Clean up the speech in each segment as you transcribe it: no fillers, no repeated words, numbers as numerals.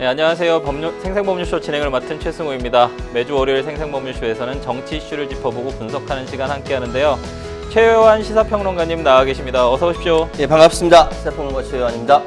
네, 안녕하세요. 생생법률쇼 진행을 맡은 최승우입니다. 매주 월요일 생생법률쇼에서는 정치 이슈를 짚어보고 분석하는 시간 함께 하는데요. 최요한 시사평론가님 나와 계십니다. 어서 오십시오. 예, 반갑습니다. 시사평론가 최요한입니다.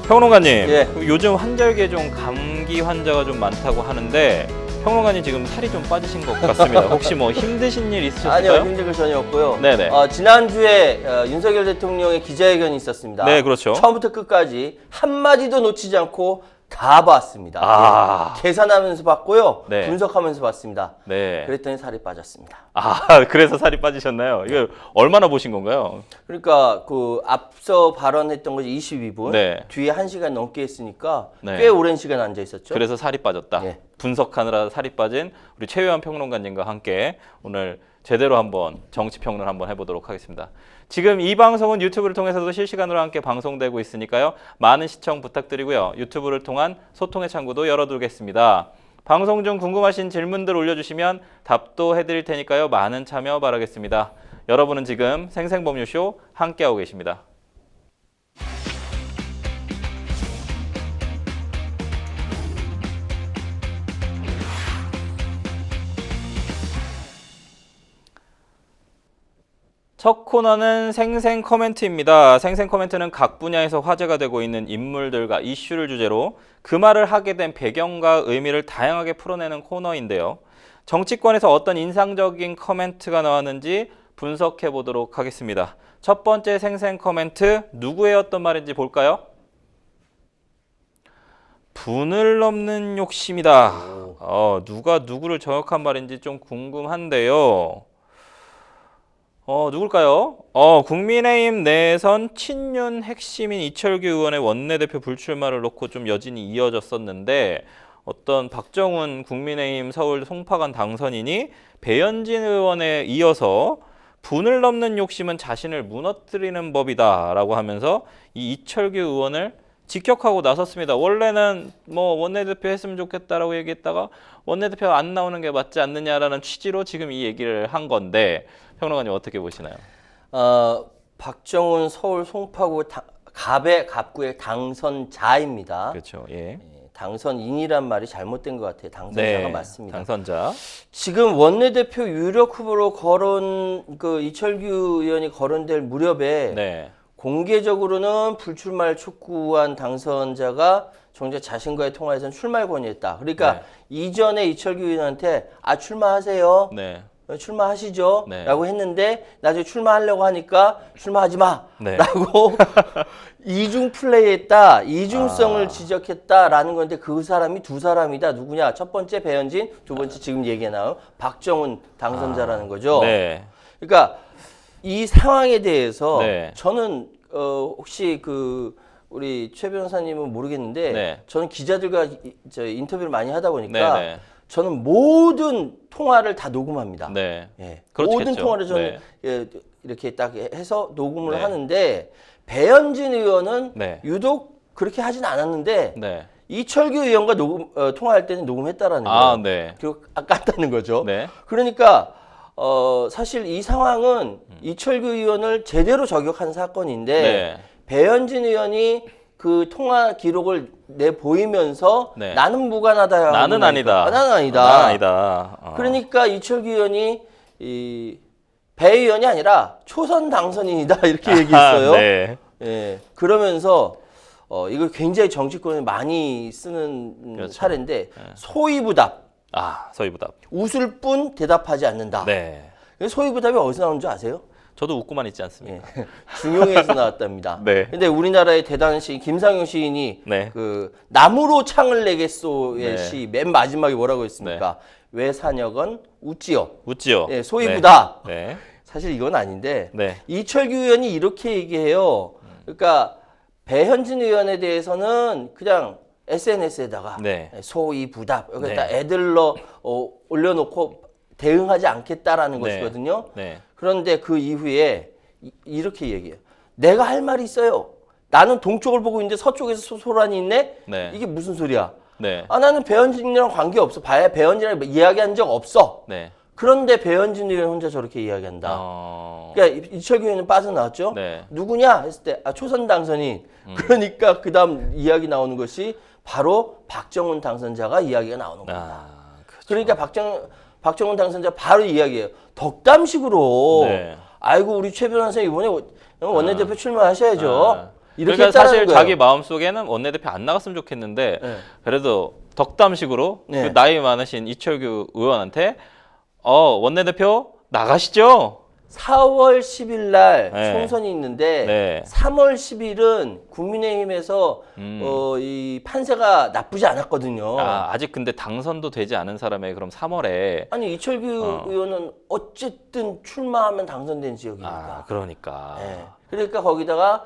평론가님, 예. 요즘 환절기에 좀 감기 환자가 좀 많다고 하는데 평론가님 지금 살이 좀 빠지신 것 같습니다. 혹시 뭐 힘드신 일 있으셨을까요? 아니요, 힘든 거 전혀 없고요. 네네. 지난주에 윤석열 대통령의 기자회견이 있었습니다. 네, 그렇죠. 처음부터 끝까지 한마디도 놓치지 않고 다 봤습니다. 아. 예, 계산하면서 봤고요. 네. 분석하면서 봤습니다. 네. 그랬더니 살이 빠졌습니다. 아, 그래서 살이 빠지셨나요? 이거 얼마나 보신 건가요? 그러니까 그 앞서 발언했던 것이 22분, 네. 뒤에 1시간 넘게 했으니까 네. 꽤 오랜 시간 앉아 있었죠. 그래서 살이 빠졌다. 예. 분석하느라 살이 빠진 우리 최요한 평론가님과 함께 오늘 제대로 한번 정치평론 한번 해보도록 하겠습니다. 지금 이 방송은 유튜브를 통해서도 실시간으로 함께 방송되고 있으니까요. 많은 시청 부탁드리고요. 유튜브를 통한 소통의 창구도 열어두겠습니다. 방송 중 궁금하신 질문들 올려주시면 답도 해드릴 테니까요. 많은 참여 바라겠습니다. 여러분은 지금 생생법률쇼 함께하고 계십니다. 첫 코너는 생생 코멘트입니다. 생생 코멘트는 각 분야에서 화제가 되고 있는 인물들과 이슈를 주제로 그 말을 하게 된 배경과 의미를 다양하게 풀어내는 코너인데요. 정치권에서 어떤 인상적인 코멘트가 나왔는지 분석해 보도록 하겠습니다. 첫 번째 생생 코멘트, 누구의 어떤 말인지 볼까요? 분을 넘는 욕심이다. 누가 누구를 저격한 말인지 좀 궁금한데요. 누굴까요? 국민의힘 내선 친윤 핵심인 이철규 의원의 원내대표 불출마를 놓고 좀 여진이 이어졌었는데 어떤 박정훈 국민의힘 서울 송파관 당선인이 배현진 의원에 이어서 분을 넘는 욕심은 자신을 무너뜨리는 법이다라고 하면서 이 이철규 의원을 직격하고 나섰습니다. 원래는 뭐 원내대표 했으면 좋겠다라고 얘기했다가 원내대표 안 나오는 게 맞지 않느냐라는 취지로 지금 이 얘기를 한 건데 평론가님 어떻게 보시나요? 박정훈 서울 송파구 갑구의 당선자입니다. 그렇죠. 예. 당선인이란 말이 잘못된 것 같아요. 당선자가 맞습니다. 당선자. 지금 원내대표 유력 후보로 이철규 의원이 거론될 무렵에 네. 공개적으로는 불출마를 촉구한 당선자가 정작 자신과의 통화에서는 출마를 권유했다. 그러니까 네. 이전에 이철규 의원한테 출마하세요. 네. 출마하시죠. 네. 라고 했는데 나중에 출마하려고 하니까 출마하지 마. 네. 라고 이중 플레이했다. 이중성을 지적했다라는 건데 그 사람이 두 사람이다. 누구냐? 첫 번째 배현진, 두 번째 지금 얘기가 나온 박정훈 당선자라는 거죠. 네. 그러니까 이 상황에 대해서 네. 저는 혹시 우리 최 변호사님은 모르겠는데 네. 저는 기자들과 인터뷰를 많이 하다 보니까 네. 저는 모든 통화를 다 녹음합니다. 네. 예. 그렇겠죠. 모든 통화를 저는 네. 이렇게 딱 해서 녹음을 네. 하는데 배현진 의원은 네. 유독 그렇게 하진 않았는데 네. 이철규 의원과 통화할 때는 녹음했다라는 거예요. 네. 그리고 깠다는 거죠. 네. 그러니까 사실 이 상황은 이철규 의원을 제대로 저격한 사건인데 네. 배현진 의원이 그 통화 기록을 내 보이면서 네. 나는 무관하다. 나는 아니다. 나는 아니다. 나는 아니다. 그러니까 이철규 의원이 배 의원이 아니라 초선 당선인이다 이렇게 얘기했어요. 네. 예. 그러면서 이걸 굉장히 정치권에 많이 쓰는 그렇죠. 사례인데 소위부답. 서희부답. 웃을 뿐 대답하지 않는다. 네. 소위부답이 어디서 나온 줄 아세요? 저도 웃고만 있지 않습니다. 예. 중용에서 나왔답니다. 네. 근데 우리나라의 대단한 시인 김상용 시인이 네. 나무로 창을 내겠소의 네. 시 맨 마지막에 뭐라고 했습니까? 왜 사녀건 웃지요. 웃지요. 예, 소위부답. 네. 사실 이건 아닌데 네. 이철규 의원이 이렇게 얘기해요. 그러니까 배현진 의원에 대해서는 그냥 SNS에다가 네. 소위부답 여기다 네. 애들러 올려놓고 대응하지 않겠다라는 네. 것이거든요. 네. 그런데 그 이후에 이렇게 얘기해요. 내가 할 말이 있어요. 나는 동쪽을 보고 있는데 서쪽에서 소란이 있네? 네. 이게 무슨 소리야? 네. 나는 배현진이랑 관계없어. 배현진이랑 이야기한 적 없어. 네. 그런데 배현진 의원 혼자 저렇게 이야기한다. 그러니까 이철규 의원은 빠져나왔죠. 네. 누구냐 했을 때 초선 당선인. 그러니까 그다음 이야기 나오는 것이 바로 박정훈 당선자가 이야기가 나오는 겁니다. 그렇죠. 그러니까 박정훈 당선자 바로 이야기해요. 덕담식으로 네. 아이고 우리 최 변호사 이번에 원내대표 출마하셔야죠. 이렇게 그러니까 했다는 사실 거예요. 자기 마음속에는 원내대표 안 나갔으면 좋겠는데 네. 그래도 덕담식으로 네. 그 나이 많으신 이철규 의원한테 원내대표 나가시죠. 4월 10일 날 네. 총선이 있는데 네. 3월 10일은 국민의힘에서 이 판세가 나쁘지 않았거든요. 아직 근데 당선도 되지 않은 사람의 그럼 3월에 아니 이철규 의원은 어쨌든 출마하면 당선된 지역이니까. 그러니까. 네. 그러니까 거기다가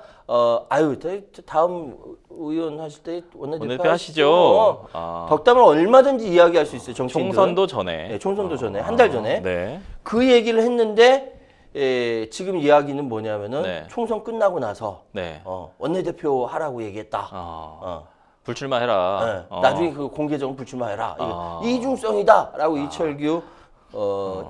다음 의원 하실 때 원내대표 하시죠. 덕담을 얼마든지 이야기할 수 있어요. 정치인들은. 총선도 전에. 네, 총선도 전에 한 달 전에 네. 그 얘기를 했는데 지금 이야기는 뭐냐면은 네. 총선 끝나고 나서 네. 원내대표 하라고 얘기했다. 불출마해라. 네. 나중에 그 공개적으로 불출마해라. 이중성이다라고 이철규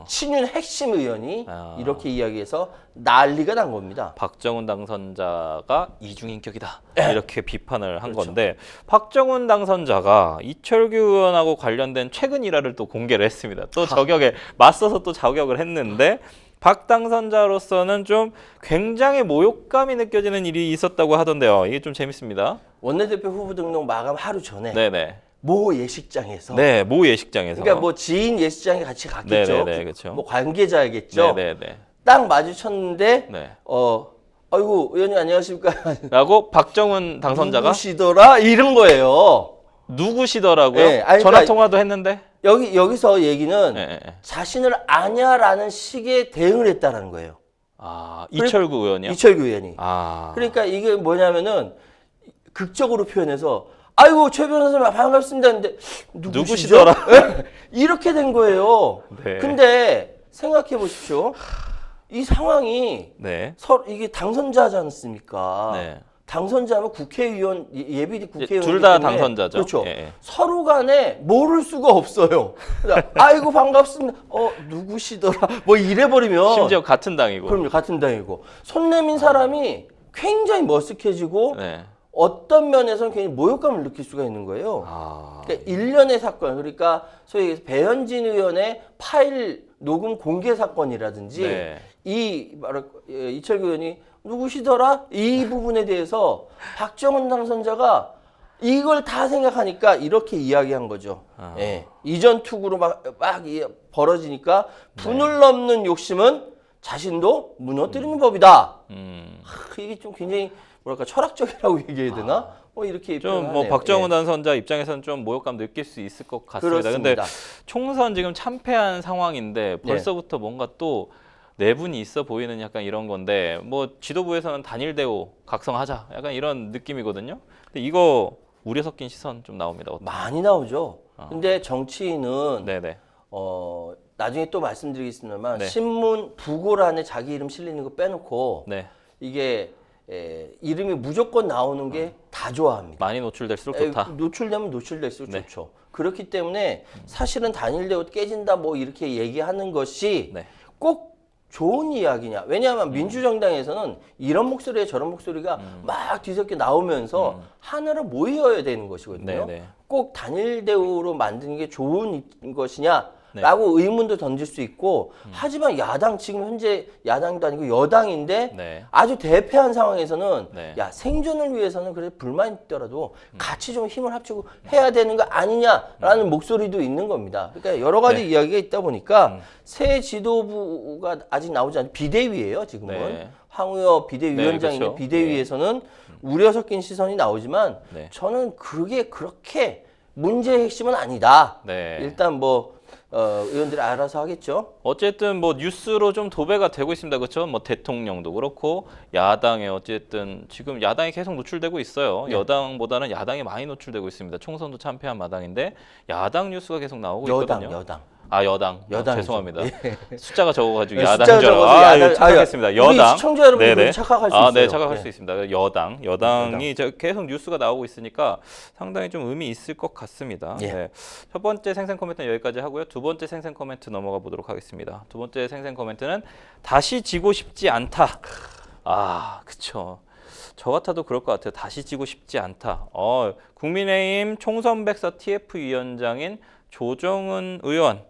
친윤 핵심 의원이 이렇게 이야기해서 난리가 난 겁니다. 박정훈 당선자가 이중인격이다. 네. 이렇게 비판을 한 그렇죠. 건데 박정훈 당선자가 이철규 의원하고 관련된 최근 일화를 또 공개를 했습니다. 또 저격에 맞서서 또 저격을 했는데 박 당선자로서는 좀 굉장히 모욕감이 느껴지는 일이 있었다고 하던데요. 이게 좀 재밌습니다. 원내대표 후보 등록 마감 하루 전에 네네. 모 예식장에서 네, 모 예식장에서. 그러니까 뭐 지인 예식장에 같이 갔겠죠. 네네네, 그렇죠. 뭐 관계자겠죠. 네네네. 딱 마주쳤는데 네. 아이고 의원님 안녕하십니까? 라고 박정훈 당선자가 누구시더라 이런 거예요. 누구시더라고요. 네, 아니, 전화 그러니까 통화도 했는데. 여기서 얘기는 네. 자신을 아냐라는 식의 대응을 했다라는 거예요. 이철구 의원이요? 이철규 의원이. 그러니까 이게 뭐냐면은 극적으로 표현해서 아이고 최 변호사님 반갑습니다 했는데 누구시더라? 이렇게 된 거예요. 네. 근데 생각해 보십시오. 이 상황이 네. 이게 당선자지 않습니까? 네. 당선자면 국회의원 예비 국회의원 둘 다 당선자죠. 그렇죠. 예. 서로 간에 모를 수가 없어요. 그러니까 아이고 반갑습니다. 누구시더라? 뭐 이래 버리면 심지어 같은 당이고. 그럼요. 같은 당이고 손 내민 사람이 굉장히 머쓱해지고 네. 어떤 면에서는 굉장히 모욕감을 느낄 수가 있는 거예요. 그러니까 일련의 사건, 그러니까 소위 배현진 의원의 파일 녹음 공개 사건이라든지 네. 이철규 의원이 누구시더라? 이 부분에 대해서 박정훈 당선자가 이걸 다 생각하니까 이렇게 이야기한 거죠. 예. 이전 투구로 막 벌어지니까 분을 넘는 욕심은 자신도 무너뜨리는 법이다. 이게 좀 굉장히 뭐랄까 철학적이라고 얘기해야 되나? 이렇게 좀 표현하네요. 박정훈 당선자 입장에서는 좀 모욕감 느낄 수 있을 것 같습니다. 근데 그렇습니다. 총선 지금 참패한 상황인데 벌써부터 뭔가 또 내분이 있어 보이는 약간 이런 건데 뭐 지도부에서는 단일 대우 각성하자 약간 이런 느낌이거든요. 근데 이거 우려 섞인 시선 좀 나옵니다. 많이 나오죠. 근데 정치인은 네네. 나중에 또 말씀드리겠습니다만 네. 신문 부고란에 자기 이름 실리는 거 빼놓고 네. 이게 이름이 무조건 나오는 게 다 좋아합니다. 많이 노출될수록 좋다. 노출되면 노출될수록 네. 좋죠. 그렇기 때문에 사실은 단일 대우 깨진다 뭐 이렇게 얘기하는 것이 네. 꼭 좋은 이야기냐. 왜냐하면 민주정당에서는 이런 목소리에 저런 목소리가 막 뒤섞여 나오면서 하나로 모여야 되는 것이거든요. 네네. 꼭 단일 대우로 만드는 게 좋은 것이냐. 네. 라고 의문도 던질 수 있고 하지만 야당 지금 현재 야당도 아니고 여당인데 네. 아주 대패한 상황에서는 네. 야 생존을 위해서는 그래 불만이 있더라도 같이 좀 힘을 합치고 해야 되는 거 아니냐라는 목소리도 있는 겁니다. 그러니까 여러 가지 네. 이야기가 있다 보니까 새 지도부가 아직 나오지 않은 비대위예요. 지금은 네. 황우여 비대위원장인데 네, 그렇죠. 비대위에서는 우려 섞인 시선이 나오지만 네. 저는 그게 그렇게 문제의 핵심은 아니다. 네. 일단 뭐 의원들이 알아서 하겠죠. 어쨌든 뭐 뉴스로 좀 도배가 되고 있습니다. 그렇죠? 뭐 대통령도 그렇고 야당에 어쨌든 지금 야당이 계속 노출되고 있어요. 네. 여당보다는 야당이 많이 노출되고 있습니다. 총선도 참패한 마당인데 야당 뉴스가 계속 나오고 있거든요. 여당. 아 여당. 여당이죠. 죄송합니다. 예. 숫자가 적어가지고 네, 야당 숫자가 줄 적어서 알아. 야당- 착각했습니다. 우리 여당. 시청자 여러분이 네네. 그렇게 착각할 수 아, 있어요. 네, 착각할 예. 수 있습니다. 여당이 계속 뉴스가 나오고 있으니까 상당히 좀 의미 있을 것 같습니다. 예. 네. 첫 번째 생생 코멘트는 여기까지 하고요. 두 번째 생생 코멘트 넘어가 보도록 하겠습니다. 두 번째 생생 코멘트는 다시 지고 싶지 않다. 아, 그쵸. 저 같아도 그럴 것 같아요. 다시 지고 싶지 않다. 국민의힘 총선백서 TF위원장인 조정은 의원,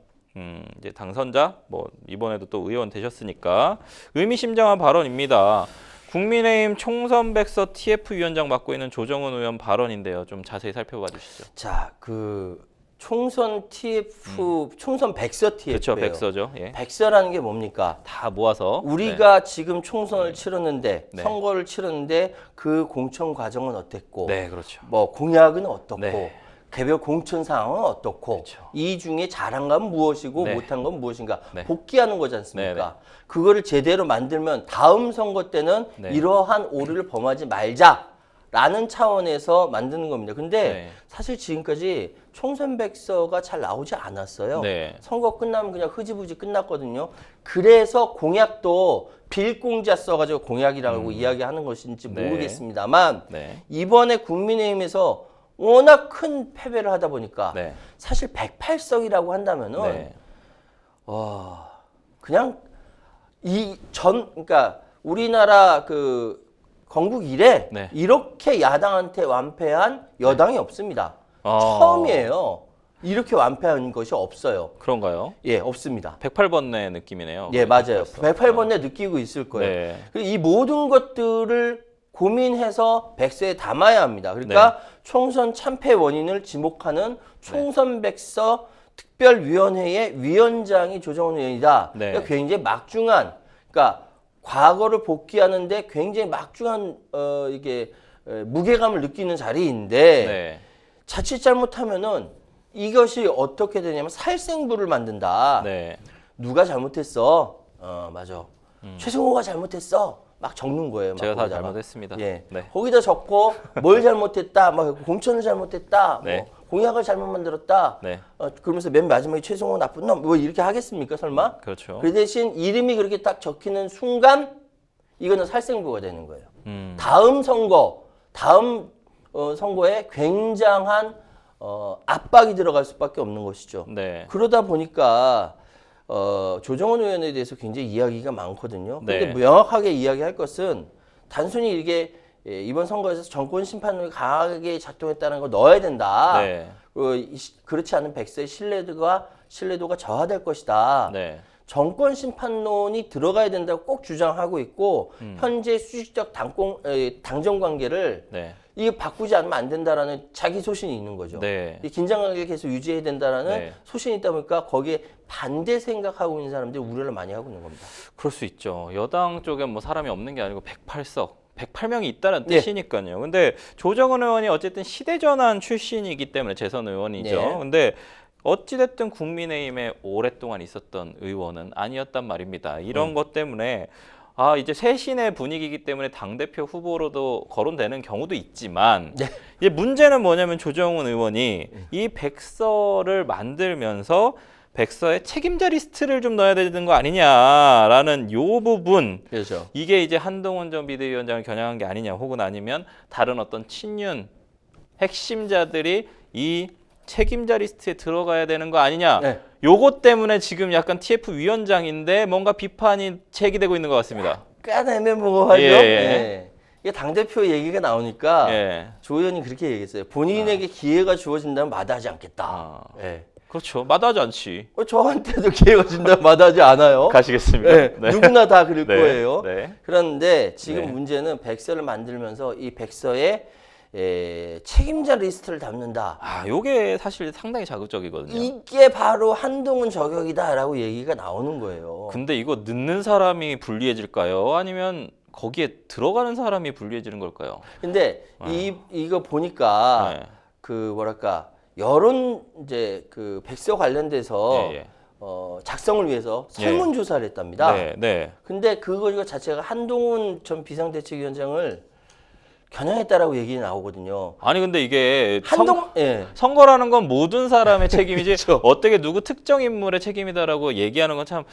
이제 당선자, 뭐 이번에도 또 의원 되셨으니까 의미심장한 발언입니다. 국민의힘 총선백서 TF위원장 맡고 있는 조정은 의원 발언인데요. 좀 자세히 살펴봐 주시죠. 자, 그 총선 TF, 총선 백서 TF예요. 그렇죠, 백서죠. 예. 백서라는 게 뭡니까? 다 모아서 우리가 지금 총선을 치렀는데 네. 선거를 치렀는데 그 공천 과정은 어땠고, 네, 그렇죠. 뭐 공약은 어떻고, 네. 개별 공천 상황은 어떻고, 그렇죠. 이 중에 잘한 건 무엇이고 네. 못한 건 무엇인가 네. 복귀하는 거지 않습니까? 네, 네. 그거를 제대로 만들면 다음 선거 때는 네. 이러한 오류를 범하지 말자라는 차원에서 만드는 겁니다. 근데 네. 사실 지금까지 총선 백서가 잘 나오지 않았어요. 네. 선거 끝나면 그냥 흐지부지 끝났거든요. 그래서 공약도 빌공자 써가지고 공약이라고 이야기하는 것인지 네. 모르겠습니다만 네. 이번에 국민의힘에서 워낙 큰 패배를 하다 보니까 네. 사실 108석이라고 한다면은 네. 그냥 그러니까 우리나라 그 건국 이래 네. 이렇게 야당한테 완패한 여당이 없습니다. 아. 처음이에요. 이렇게 완패한 것이 없어요. 그런가요? 예, 없습니다. 108번의 느낌이네요. 예, 맞아요. 108번. 108번에 느끼고 있을 거예요. 네. 그리고 이 모든 것들을 고민해서 백서에 담아야 합니다. 그러니까 네. 총선 참패 원인을 지목하는 총선 백서 특별위원회의 위원장이 조정은 의원이다. 네. 그러니까 굉장히 막중한, 그러니까 과거를 복귀하는데 굉장히 막중한 이게 무게감을 느끼는 자리인데 네. 자칫 잘못하면은 이것이 어떻게 되냐면 살생부를 만든다. 네. 누가 잘못했어? 맞아. 최승호가 잘못했어. 막 적는 거예요. 막 제가 다 거기다가. 잘못했습니다. 예. 네. 거기다 적고 뭘 잘못했다. 막 공천을 잘못했다. 네. 뭐 공약을 잘못 만들었다. 네. 그러면서 맨 마지막에 최승호 나쁜 놈. 뭐 이렇게 하겠습니까? 설마? 그렇죠. 그 대신 이름이 그렇게 딱 적히는 순간 이거는 살생부가 되는 거예요. 다음 선거에 굉장한 압박이 들어갈 수밖에 없는 것이죠. 네. 그러다 보니까 조정은 의원에 대해서 굉장히 이야기가 많거든요. 근데 네. 명확하게 이야기할 것은 단순히 이게 이번 선거에서 정권 심판론이 강하게 작동했다는 걸 넣어야 된다. 네. 그렇지 않은 백서의 신뢰도가 저하될 것이다. 네. 정권 심판론이 들어가야 된다고 꼭 주장하고 있고 현재 수직적 당정 관계를 네. 이게 바꾸지 않으면 안 된다라는 자기 소신이 있는 거죠. 네. 이 긴장관계를 계속 유지해야 된다라는 네. 소신이 있다 보니까 거기에 반대 생각하고 있는 사람들이 우려를 많이 하고 있는 겁니다. 그럴 수 있죠. 여당 쪽엔 뭐 사람이 없는 게 아니고 108석. 108명이 있다는 네. 뜻이니까요. 근데 조정은 의원이 어쨌든 시대전환 출신이기 때문에 재선 의원이죠. 네. 근데 어찌됐든 국민의힘에 오랫동안 있었던 의원은 아니었단 말입니다. 이런 것 때문에 이제 쇄신의 분위기이기 때문에 당대표 후보로도 거론되는 경우도 있지만 네. 이제 문제는 뭐냐면 조정은 의원이 이 백서를 만들면서 백서에 책임자 리스트를 좀 넣어야 되는 거 아니냐라는 요 부분 그렇죠. 이게 이제 한동훈 전 비대위원장을 겨냥한 게 아니냐 혹은 아니면 다른 어떤 친윤 핵심자들이 이 책임자 리스트에 들어가야 되는 거 아니냐. 네. 요것 때문에 지금 약간 TF 위원장인데 뭔가 비판이 제기되고 있는 것 같습니다. 약간 애매모호하죠. 예. 네. 이게 당대표 얘기가 나오니까 예. 조 의원이 그렇게 얘기했어요. 본인에게 기회가 주어진다면 마다하지 않겠다. 예. 그렇죠. 마다하지 않지. 저한테도 기회가 준다면 마다하지 않아요. 가시겠습니다. 네. 네. 누구나 다 그럴 네. 거예요. 네. 그런데 지금 네. 문제는 백서를 만들면서 이 백서에 책임자 리스트를 담는다. 요게 사실 상당히 자극적이거든요. 이게 바로 한동훈 저격이다라고 얘기가 나오는 거예요. 근데 이거 넣는 사람이 불리해질까요? 아니면 거기에 들어가는 사람이 불리해지는 걸까요? 근데 이거 보니까 네. 그 뭐랄까 여론 이제 그 백서 관련돼서 예, 예. 작성을 위해서 예. 설문조사를 했답니다. 네, 네. 근데 그거 자체가 한동훈 전 비상대책위원장을 겨냥했다라고 얘기 나오거든요. 아니 근데 이게 예. 선거라는 건 모든 사람의 책임이지 그렇죠. 어떻게 누구 특정 인물의 책임이다라고 얘기하는 건 참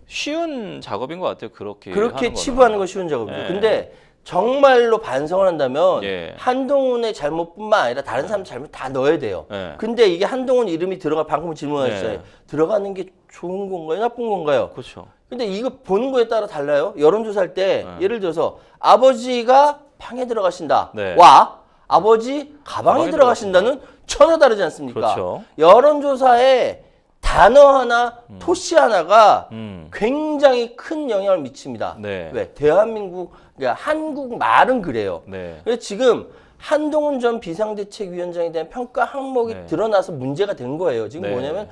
쉬운 작업인 것 같아요. 그렇게 하는 치부하는 건 쉬운 작업이죠. 예. 근데 정말로 반성을 한다면 예. 한동훈의 잘못뿐만 아니라 다른 사람 잘못 다 넣어야 돼요. 예. 근데 이게 한동훈 이름이 방금 질문하셨어요. 예. 들어가는 게 좋은 건가요? 나쁜 건가요? 그렇죠. 근데 이거 보는 거에 따라 달라요. 여론조사할 때 네. 예를 들어서 아버지가 방에 들어가신다. 네. 와 아버지 가방에 가방에 들어가신다는 전혀 다르지 않습니까? 그렇죠. 여론조사에 단어 하나, 토시 하나가 음. 굉장히 큰 영향을 미칩니다. 네. 왜? 대한민국, 그러니까 한국 말은 그래요. 네. 그래서 지금 한동훈 전 비상대책위원장에 대한 평가 항목이 네. 드러나서 문제가 된 거예요. 지금 네. 뭐냐면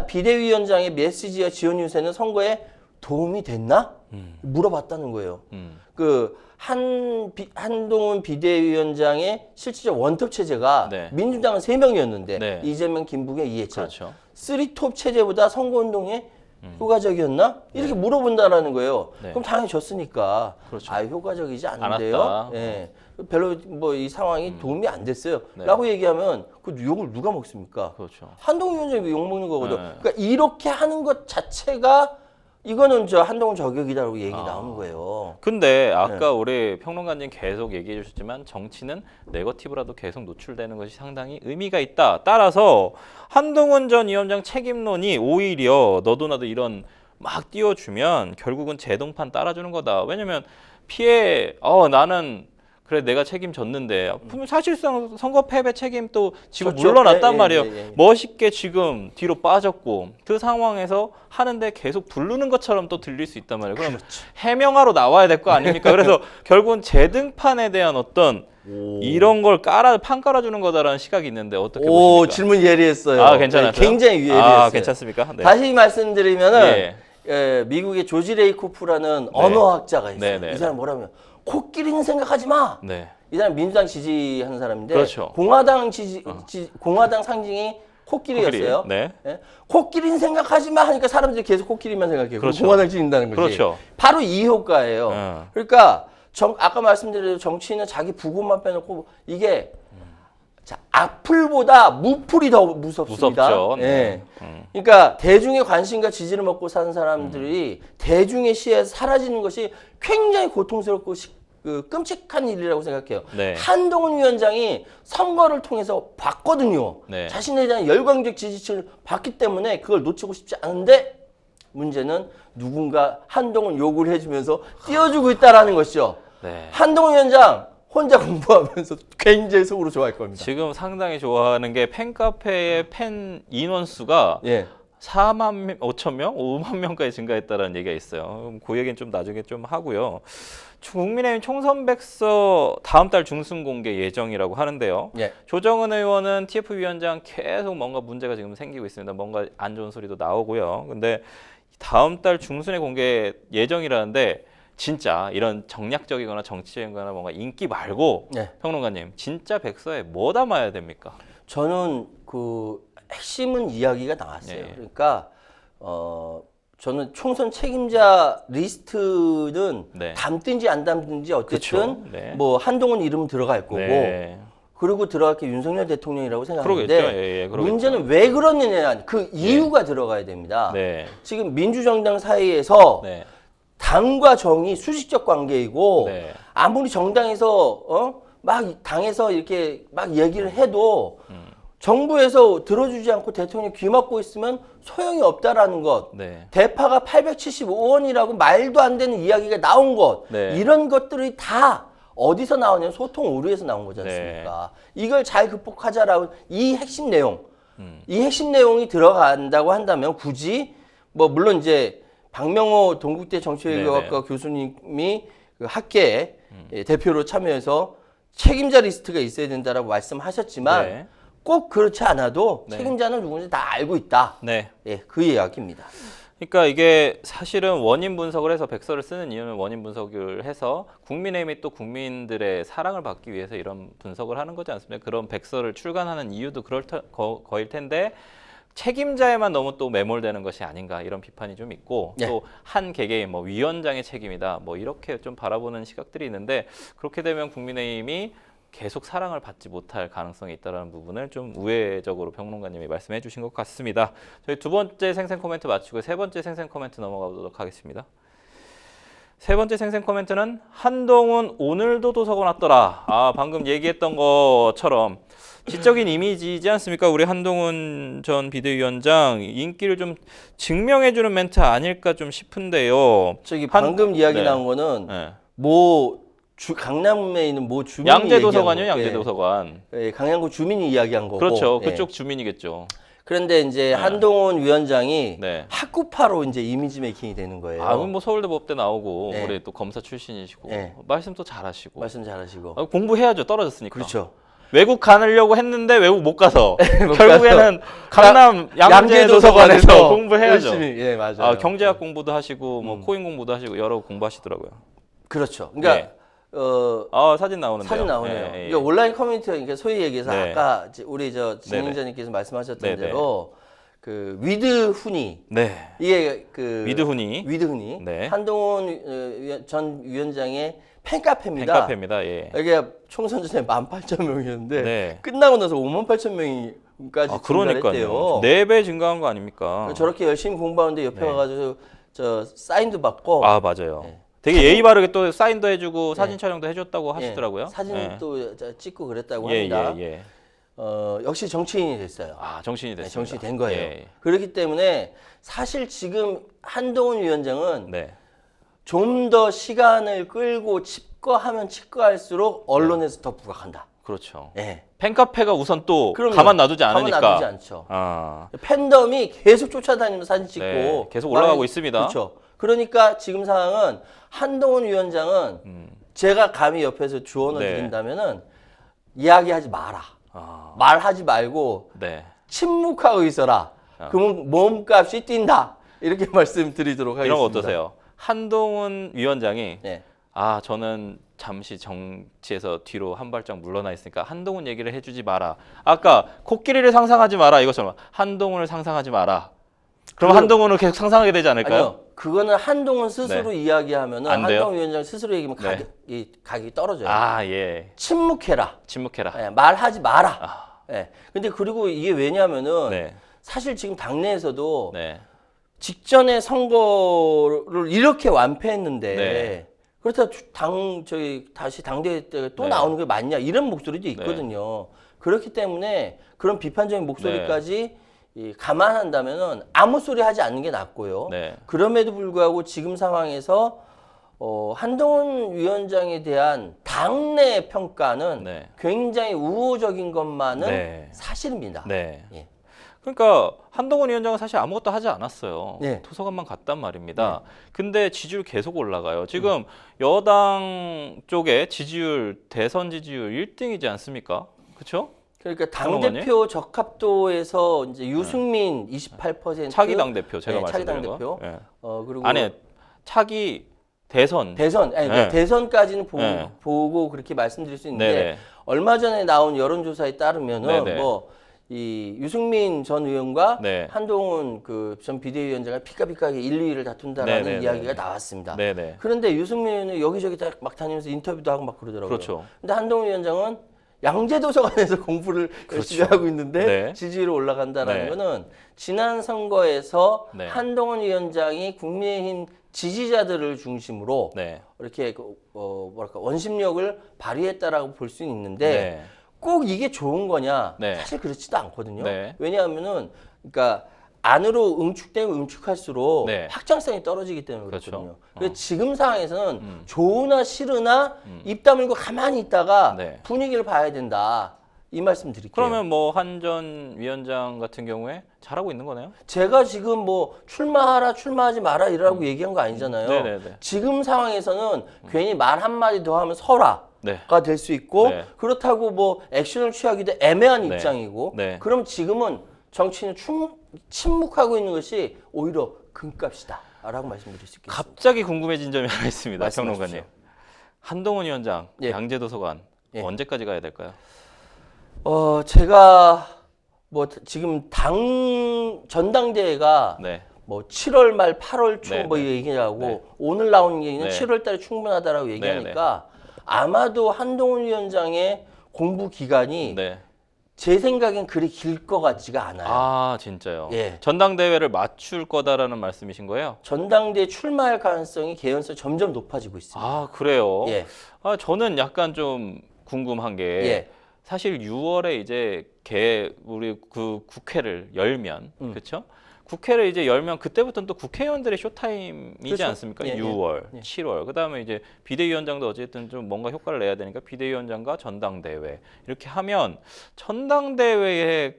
비대위원장의 메시지와 지원 유세는 선거에 도움이 됐나? 물어봤다는 거예요. 한동훈 비대위원장의 실질적 원톱 체제가 네. 민주당은 3명이었는데 네. 이재명, 김부겸, 이해찬. 그렇죠. 3톱 체제보다 선거운동에 효과적이었나? 이렇게 물어본다라는 거예요. 네. 그럼 당연히 졌으니까 그렇죠. 효과적이지 않은데요. 않았다. 예. 별로 뭐 이 상황이 도움이 안 됐어요. 네. 라고 얘기하면 그 욕을 누가 먹습니까? 그렇죠. 한동훈 위원장이 욕 먹는 거거든. 네. 그러니까 이렇게 하는 것 자체가 이거는 한동훈 저격이다라고 얘기 나오는 거예요. 근데 아까 우리 평론가님 계속 얘기해 주셨지만 정치는 네거티브라도 계속 노출되는 것이 상당히 의미가 있다. 따라서 한동훈 전 위원장 책임론이 오히려 너도 나도 이런 막 띄워주면 결국은 제동판 따라주는 거다. 왜냐면 나는 그래 내가 책임졌는데 사실상 선거 패배 책임 또 지고 그렇죠. 물러났단 예, 말이에요. 예. 멋있게 지금 뒤로 빠졌고 그 상황에서 하는데 계속 부르는 것처럼 또 들릴 수 있단 말이에요. 그럼 해명하러 나와야 될 거 아닙니까? 그래서 결국은 재등판에 대한 어떤 이런 걸 판 깔아주는 거다라는 시각이 있는데 어떻게 보십니까? 질문 예리했어요. 아, 괜찮았어요? 굉장히 예리했어요. 괜찮습니까? 네. 다시 말씀드리면은 예. 미국의 조지 레이코프라는 언어학자가 있어요. 네, 네, 이 사람 뭐라면 코끼리는 생각하지 마. 네. 이 사람 민주당 지지하는 사람인데 그렇죠. 공화당 공화당 상징이 코끼리였어요. 네. 예? 코끼리는 생각하지 마 하니까 사람들이 계속 코끼리만 생각해요. 그렇죠. 공화당 지진다는 거지. 그렇죠. 바로 이 효과예요. 그러니까 아까 말씀드린 정치인은 자기 부고만 빼놓고 이게 악플보다 무플이 더 무섭습니다. 무섭죠. 예. 그러니까 대중의 관심과 지지를 먹고 사는 사람들이 대중의 시야에서 사라지는 것이 굉장히 고통스럽고 끔찍한 일이라고 생각해요. 네. 한동훈 위원장이 선거를 통해서 봤거든요. 네. 자신에 대한 열광적 지지층을 봤기 때문에 그걸 놓치고 싶지 않은데 문제는 누군가 한동훈 욕을 해주면서 띄워주고 있다라는 것이죠. 네. 한동훈 위원장 혼자 공부하면서 굉장히 속으로 좋아할 겁니다. 지금 상당히 좋아하는 게 팬카페의 팬 인원수가 예. 4만 5천 명, 5만 명까지 증가했다는 얘기가 있어요. 그 얘기는 좀 나중에 좀 하고요. 국민의힘 총선 백서 다음 달 중순 공개 예정이라고 하는데요. 예. 조정은 의원은 TF 위원장 계속 뭔가 문제가 지금 생기고 있습니다. 뭔가 안 좋은 소리도 나오고요. 근데 다음 달 중순에 공개 예정이라는데 진짜 이런 정략적이거나 정치적인 거나 뭔가 인기 말고 네. 평론가님 진짜 백서에 뭐 담아야 됩니까? 저는 핵심은 이야기가 나왔어요. 네. 그러니까 저는 총선 책임자 리스트는 네. 담든지 안 담든지 어쨌든 그쵸. 네. 뭐 한동훈 이름 들어갈 거고 네. 그리고 들어갈 게 윤석열 대통령이라고 생각하는데 그러겠죠. 예, 그러겠죠. 문제는 왜 그러느냐 그 이유가 들어가야 됩니다. 네. 지금 민주정당 사이에서 네. 당과 정이 수직적 관계이고 네. 아무리 정당에서 막 당에서 이렇게 막 얘기를 해도 정부에서 들어주지 않고 대통령이 귀 막고 있으면 소용이 없다라는 것. 네. 대파가 875원이라고 말도 안 되는 이야기가 나온 것. 네. 이런 것들이 다 어디서 나오냐면 소통 오류에서 나온 거지 않습니까? 이걸 잘 극복하자라고 이 핵심 내용. 이 핵심 내용이 들어간다고 한다면 굳이 뭐 물론 이제 박명호 동국대 정치외교학과 교수님이 그 학계에 대표로 참여해서 책임자 리스트가 있어야 된다라고 말씀하셨지만 네. 꼭 그렇지 않아도 네. 책임자는 누군지 다 알고 있다. 네. 예, 그 이야기입니다. 그러니까 이게 사실은 원인 분석을 해서 백서를 쓰는 이유는 원인 분석을 해서 국민의힘이 또 국민들의 사랑을 받기 위해서 이런 분석을 하는 거지 않습니까? 그런 백서를 출간하는 이유도 거일 텐데 책임자에만 너무 또 매몰되는 것이 아닌가 이런 비판이 좀 있고 네. 또 한 개개인 뭐 위원장의 책임이다 뭐 이렇게 좀 바라보는 시각들이 있는데 그렇게 되면 국민의힘이 계속 사랑을 받지 못할 가능성이 있다는 부분을 좀 우회적으로 평론가님이 말씀해 주신 것 같습니다. 저희 두 번째 생생 코멘트 마치고 세 번째 생생 코멘트 넘어가 보도록 하겠습니다. 세 번째 생생 코멘트는 한동훈 오늘도 도서관 왔더라. 방금 얘기했던 것처럼 지적인 이미지이지 않습니까? 우리 한동훈 전 비대위원장 인기를 좀 증명해주는 멘트 아닐까 좀 싶은데요. 저기 방금 이야기 네. 나온 거는 네. 강남에 있는 주민이 양재도서관이요, 얘기한 거. 양재도서관. 예, 강남구 주민이 이야기한 거고. 그렇죠. 예. 그쪽 주민이겠죠. 그런데 이제 한동훈 위원장이 네. 학구파로 이제 이미지 메이킹이 되는 거예요. 그럼 뭐 서울대 법대 나오고 네. 우리 또 검사 출신이시고 네. 말씀 또 잘하시고 말씀 잘하시고. 공부해야죠. 떨어졌으니까. 그렇죠. 외국 가려고 했는데 외국 못 가서 못 결국에는 강남 양재도서관에서 공부해야죠. 열심히. 예, 맞아요. 경제학 공부도 하시고 뭐 코인 공부도 하시고 여러 공부하시더라고요. 그렇죠. 그러니까 사진 나오는데요. 사진 나오네요. 예, 예. 그러니까 온라인 커뮤니티, 그러니까 소위 얘기해서 네. 아까 우리 진행자님께서 말씀하셨던 대로 그 위드훈이 네. 이게 그 위드훈이 네. 한동훈 전 위원장의 팬카페입니다. 팬카페입니다. 예. 이게 총선 전에 18,000명이었는데 네. 끝나고 나서 58,000명까지 그러니까요. 4배 증가한 거 아닙니까? 저렇게 열심히 공부하는데 옆에 가가지고 저 사인도 받고. 맞아요. 네. 되게 예의 바르게 또 사인도 해주고 사진 촬영도 해줬다고 하시더라고요. 사진도 찍고 그랬다고 예, 합니다. 예. 역시 정치인이 됐어요. 정치인이 됐습니다. 정치인이 된 거예요. 예. 그렇기 때문에 사실 지금 한동훈 위원장은 네. 좀 더 시간을 끌고 칩거하면 칩거할수록 언론에서 더 부각한다. 그렇죠. 예. 팬카페가 우선 또 그럼요. 가만 놔두지 않으니까. 가만 놔두지 않죠. 팬덤이 계속 쫓아다니면서 사진 찍고 네, 계속 올라가고 있습니다. 그렇죠. 그러니까 지금 상황은 한동훈 위원장은 제가 감히 옆에서 조언을 네. 드린다면은 이야기하지 마라. 말하지 말고 네. 침묵하고 있어라. 그러면 몸값이 뛴다. 이렇게 말씀드리도록 하겠습니다. 이런 거 어떠세요? 한동훈 위원장이 네. 저는 잠시 정치에서 뒤로 한 발짝 물러나 있으니까 한동훈 얘기를 해주지 마라. 아까 코끼리를 상상하지 마라 이것처럼 한동훈을 상상하지 마라. 그럼 한동훈을 계속 상상하게 되지 않을까요? 아니요. 그거는 한동훈 스스로 이야기하면 안 돼요? 한동훈 위원장 스스로 얘기하면 가격이 떨어져요. 예. 침묵해라. 침묵해라. 예, 말하지 마라. 예. 근데 그리고 이게 왜냐면은 네. 사실 지금 당내에서도 네. 직전에 선거를 이렇게 완패했는데 네. 그렇다고 다시 당대회 때 또 네. 나오는 게 맞냐 이런 목소리도 있거든요. 그렇기 때문에 그런 비판적인 목소리까지 감안한다면은 아무 소리 하지 않는 게 낫고요. 네. 그럼에도 불구하고 지금 상황에서 한동훈 위원장에 대한 당내 평가는 네. 굉장히 우호적인 것만은 네. 사실입니다. 네. 예. 그러니까 한동훈 위원장은 사실 아무것도 하지 않았어요. 네. 도서관만 갔단 말입니다. 근데 지지율 계속 올라가요. 지금 여당 쪽에 대선 지지율 1등이지 않습니까? 그렇죠? 그러니까 당대표 적합도에서 이제 유승민 28%, 차기 당대표 제가 차기 말씀드린 당대표. 거. 예. 그리고 차기 대선. 그러니까 대선까지는 네. 보고 그렇게 말씀드릴 수 있는데 네네. 얼마 전에 나온 여론조사에 따르면은 네네. 이 유승민 전 의원과 네. 한동훈 전 비대위원장이 피카피카하게 1, 2위를 다툰다라는 네네네. 이야기가 나왔습니다. 네네. 그런데 유승민 의원은 여기저기 다 막 다니면서 인터뷰도 하고 막 그러더라고요. 그렇죠. 근데 한동훈 위원장은 양재도서관에서 공부를 열심히 하고 있는데 네. 지지율이 올라간다는 네. 거는 지난 선거에서 네. 한동훈 위원장이 국민의힘 지지자들을 중심으로 네. 이렇게 원심력을 발휘했다라고 볼 수는 있는데 네. 꼭 이게 좋은 거냐? 네. 사실 그렇지도 않거든요. 네. 왜냐하면은 그러니까 안으로 응축되면 응축할수록 네. 확장성이 떨어지기 때문에 그렇죠. 그렇거든요. 그래서 지금 상황에서는 좋으나 싫으나 입 다물고 가만히 있다가 네. 분위기를 봐야 된다. 이 말씀 드릴게요. 그러면 뭐 한 전 위원장 같은 경우에 잘하고 있는 거네요? 제가 지금 뭐 출마하라 출마하지 마라 이러라고 얘기한 거 아니잖아요. 네네네. 지금 상황에서는 괜히 말 한마디 더 하면 설화가 네. 될 수 있고 네. 그렇다고 뭐 액션을 취하기도 애매한 네. 입장이고 네. 그럼 지금은 정치인은 침묵하고 있는 것이 오히려 금값이다 라고 말씀드릴 수 있겠습니다. 갑자기 궁금해진 점이 하나 있습니다. 말씀하십시오. 평론가님. 한동훈 위원장 예. 양재도서관 예. 언제까지 가야 될까요? 제가 뭐 지금 당 전당대회가 네. 뭐 7월 말 8월 초 네, 뭐 네. 얘기하고 네. 오늘 나온 얘기는 네. 7월 달에 충분하다라고 얘기하니까 아마도 한동훈 위원장의 공부 기간이 네. 제 생각엔 그리 길 것 같지가 않아요. 아, 진짜요? 예. 전당대회를 맞출 거다라는 말씀이신 거예요? 전당대회 출마할 가능성이 개연성 점점 높아지고 있습니다. 아, 그래요? 예. 아, 저는 약간 좀 궁금한 게 예. 사실 6월에 이제 우리 그 국회를 열면 그렇죠? 국회를 이제 열면 그때부터는 또 국회의원들의 쇼타임이지 그렇죠. 않습니까? 예, 6월, 예. 7월. 그다음에 이제 비대위원장도 어쨌든 좀 뭔가 효과를 내야 되니까 비대위원장과 전당대회 이렇게 하면 전당대회까지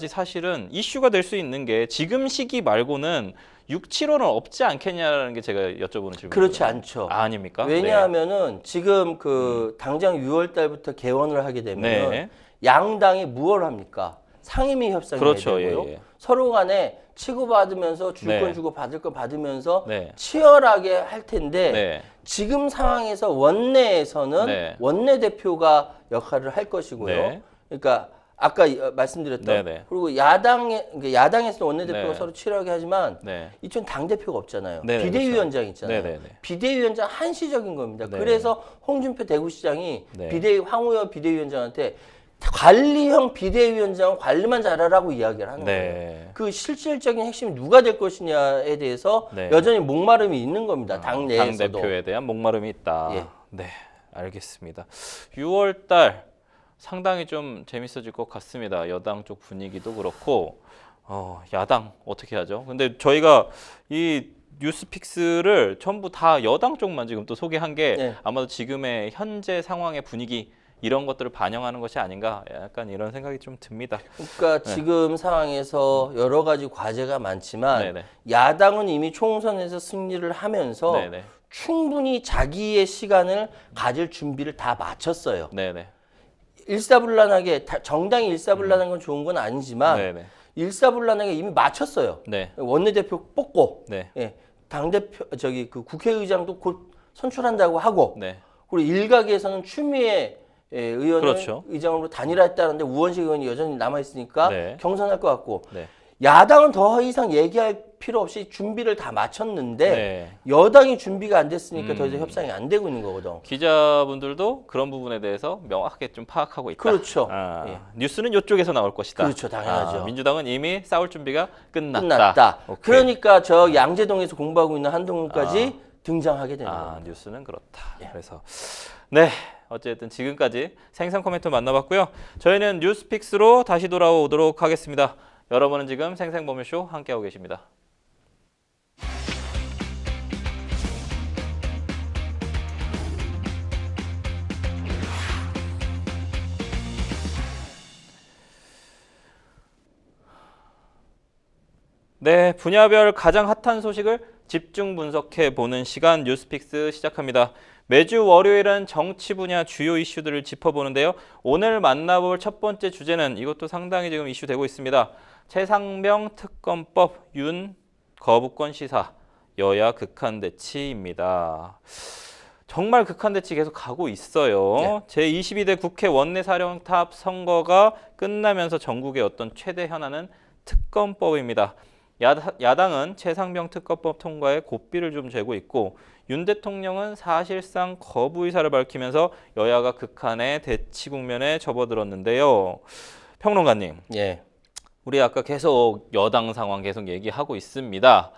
사실은 이슈가 될 수 있는 게 지금 시기 말고는 6, 7월은 없지 않겠냐라는 게 제가 여쭤보는 질문이에요. 그렇지 않죠. 아, 아닙니까? 왜냐하면은 지금 그 당장 6월 달부터 개원을 하게 되면 네. 양당이 무엇을 합니까? 상임위 협상이 그렇죠. 해야 되고요. 예, 예. 서로 간에 치고받으면서 줄 건 네. 주고 받을 건 받으면서 네. 치열하게 할 텐데 네. 지금 상황에서 원내에서는 네. 원내대표가 역할을 할 것이고요. 네. 그러니까 아까 말씀드렸던 네, 네. 그리고 야당에서는 원내대표가 네. 서로 치열하게 하지만 네. 이쪽 당대표가 없잖아요. 네, 네, 비대위원장 있잖아요. 네, 네, 네. 비대위원장 한시적인 겁니다. 네. 그래서 홍준표 대구시장이 네. 황우여 비대위원장한테 관리형 비대위원장은 관리만 잘하라고 이야기를 하는 거예요. 네. 그 실질적인 핵심이 누가 될 것이냐에 대해서 네. 여전히 목마름이 있는 겁니다. 당 내에서도. 당대표에 대한 목마름이 있다. 예. 네, 알겠습니다. 6월 달 상당히 좀 재밌어질 것 같습니다. 여당 쪽 분위기도 그렇고 야당 어떻게 하죠? 근데 저희가 이 뉴스픽스를 전부 다 여당 쪽만 지금 또 소개한 게 네. 아마도 지금의 현재 상황의 분위기 이런 것들을 반영하는 것이 아닌가 약간 이런 생각이 좀 듭니다. 그러니까 지금 상황에서 여러 가지 과제가 많지만 네네. 야당은 이미 총선에서 승리를 하면서 네네. 충분히 자기의 시간을 가질 준비를 다 마쳤어요. 네네. 일사불란하게 정당이 일사불란한 건 좋은 건 아니지만 네네. 일사불란하게 이미 마쳤어요. 네. 원내대표 뽑고 네. 예, 당대표 그 국회의장도 곧 선출한다고 하고 네. 그리고 일각에서는 추미애 의원을 그렇죠. 의장으로 단일화했다는데 우원식 의원이 여전히 남아 있으니까 네. 경선할 것 같고 네. 야당은 더 이상 얘기할 필요 없이 준비를 다 마쳤는데 네. 여당이 준비가 안 됐으니까 더 이상 협상이 안 되고 있는 거거든. 기자분들도 그런 부분에 대해서 명확하게 좀 파악하고 있다. 그렇죠. 아, 예. 뉴스는 이쪽에서 나올 것이다. 그렇죠, 당연하죠. 민주당은 이미 싸울 준비가 끝났다. 끝났다. 오케이. 그러니까 저 양재동에서 공부하고 있는 한동훈까지 등장하게 되는 거예요. 뉴스는 그렇다. 예. 그래서 네. 어쨌든 지금까지 생생 코멘트 만나봤고요. 저희는 뉴스픽스로 다시 돌아오도록 하겠습니다. 여러분은 지금 생생보면쇼 함께하고 계십니다. 네, 분야별 가장 핫한 소식을 집중 분석해 보는 시간 뉴스픽스 시작합니다. 매주 월요일은 정치 분야 주요 이슈들을 짚어보는데요. 오늘 만나볼 첫 번째 주제는 이것도 상당히 지금 이슈되고 있습니다. 최상병 특검법 윤 거부권 시사 여야 극한 대치입니다. 정말 극한 대치 계속 가고 있어요. 제22대 국회 원내사령탑 선거가 끝나면서 전국의 어떤 최대 현안은 특검법입니다. 야당은 최상병 특검법 통과에 고삐를 좀 재고 있고 윤 대통령은 사실상 거부 의사를 밝히면서 여야가 극한의 대치 국면에 접어들었는데요. 평론가님, 예. 우리 아까 계속 여당 상황 계속 얘기하고 있습니다.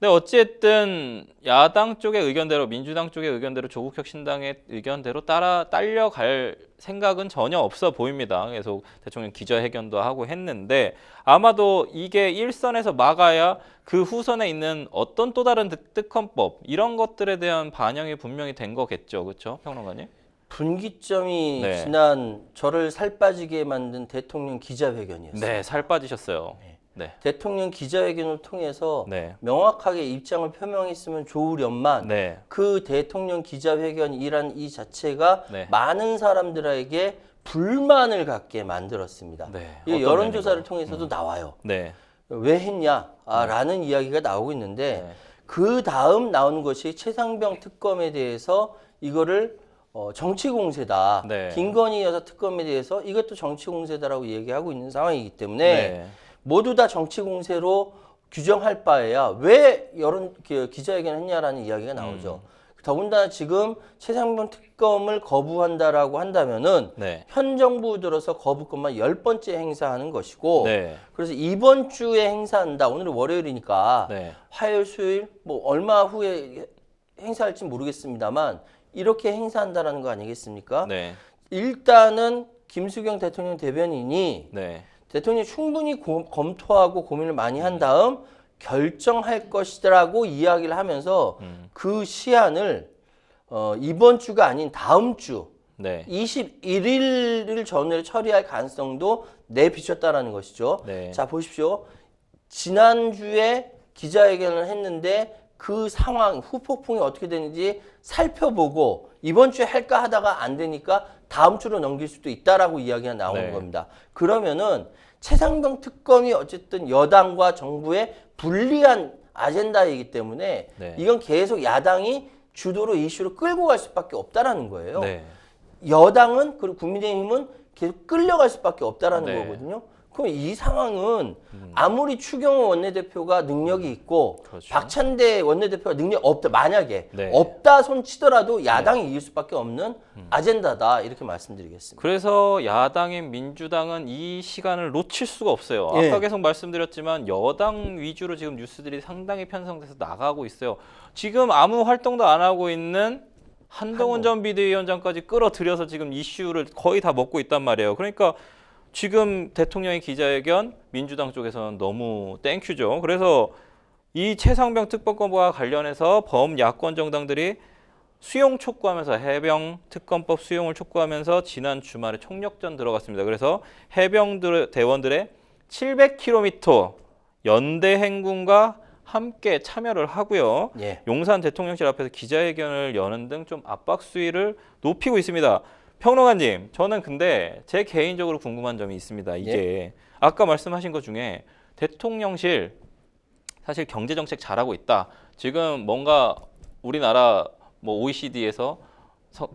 근데 어쨌든 야당 쪽의 의견대로 민주당 쪽의 의견대로 조국혁신당의 의견대로 딸려갈 생각은 전혀 없어 보입니다. 계속 대통령 기자회견도 하고 했는데 아마도 이게 일선에서 막아야 그 후선에 있는 어떤 또 다른 특검법 이런 것들에 대한 반영이 분명히 된 거겠죠. 그렇죠? 평론가님? 분기점이 네. 지난 저를 살 빠지게 만든 대통령 기자회견이었어요. 네, 살 빠지셨어요. 네. 대통령 기자회견을 통해서 네. 명확하게 입장을 표명했으면 좋으련만 네. 그 대통령 기자회견이란 이 자체가 네. 많은 사람들에게 불만을 갖게 만들었습니다. 네. 이게 어떤 여론조사를 면인가요? 통해서도 나와요. 네. 왜 했냐? 라는 이야기가 나오고 있는데 네. 그 다음 나오는 것이 최상병 특검에 대해서 이거를 정치 공세다. 네. 김건희 여사 특검에 대해서 이것도 정치 공세다라고 얘기하고 있는 상황이기 때문에 네. 모두 다 정치 공세로 규정할 바에야 왜 여론 기자회견을 했냐라는 이야기가 나오죠. 더군다나 지금 최상병 특검을 거부한다라고 한다면은 네. 현 정부 들어서 거부권만 10번째 행사하는 것이고 네. 그래서 이번 주에 행사한다. 오늘은 월요일이니까 네. 화요일, 수요일 뭐 얼마 후에 행사할지 모르겠습니다만 이렇게 행사한다라는 거 아니겠습니까? 네. 일단은 김수경 대통령 대변인이 네. 대통령이 충분히 검토하고 고민을 많이 한 다음 결정할 것이라고 이야기를 하면서 그 시한을 이번 주가 아닌 다음 주 네. 21일을 전후에 처리할 가능성도 내비쳤다라는 것이죠. 네. 자, 보십시오. 지난주에 기자회견을 했는데 그 상황, 후폭풍이 어떻게 되는지 살펴보고 이번 주에 할까 하다가 안 되니까 다음 주로 넘길 수도 있다라고 이야기가 나오는 네. 겁니다. 그러면은 최상병 특검이 어쨌든 여당과 정부의 불리한 아젠다이기 때문에 네. 이건 계속 야당이 주도로 이슈로 끌고 갈 수밖에 없다라는 거예요. 네. 여당은 그리고 국민의힘은 계속 끌려갈 수밖에 없다라는 네. 거거든요. 그럼 이 상황은 아무리 추경호 원내대표가 능력이 있고 그렇죠. 박찬대 원내대표가 능력이 없다 만약에 네. 없다 손치더라도 야당이 이길 수밖에 없는 아젠다다 이렇게 말씀드리겠습니다. 그래서 야당인 민주당은 이 시간을 놓칠 수가 없어요. 예. 아까 계속 말씀드렸지만 여당 위주로 지금 뉴스들이 상당히 편성돼서 나가고 있어요. 지금 아무 활동도 안 하고 있는 한동훈 전 비대위원장까지 끌어들여서 지금 이슈를 거의 다 먹고 있단 말이에요. 그러니까 지금 대통령의 기자회견 민주당 쪽에서는 너무 땡큐죠. 그래서 이 최상병 특검과 관련해서 범야권 정당들이 수용 촉구하면서 해병 특검법 수용을 촉구하면서 지난 주말에 총력전 들어갔습니다. 그래서 해병 대원들의 700km 연대 행군과 함께 참여를 하고요. 예. 용산 대통령실 앞에서 기자회견을 여는 등 좀 압박 수위를 높이고 있습니다. 평론가님, 저는 근데 제 개인적으로 궁금한 점이 있습니다. 이게 아까 말씀하신 것 중에 대통령실 사실 경제 정책 잘하고 있다. 지금 뭔가 우리나라 뭐 OECD에서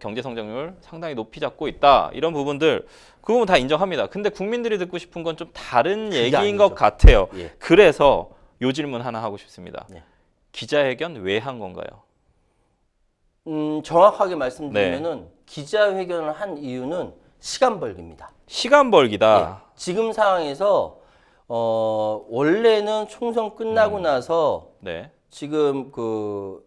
경제 성장률 상당히 높이 잡고 있다. 이런 부분들 그 부분 다 인정합니다. 근데 국민들이 듣고 싶은 건 좀 다른 그게 얘기인 아니죠. 것 같아요. 예. 그래서 요 질문 하나 하고 싶습니다. 네. 기자회견 왜 한 건가요? 정확하게 말씀드리면은 기자회견을 한 이유는 시간 벌기입니다. 시간 벌기다. 예. 지금 상황에서 원래는 총선 끝나고 나서 네. 지금 그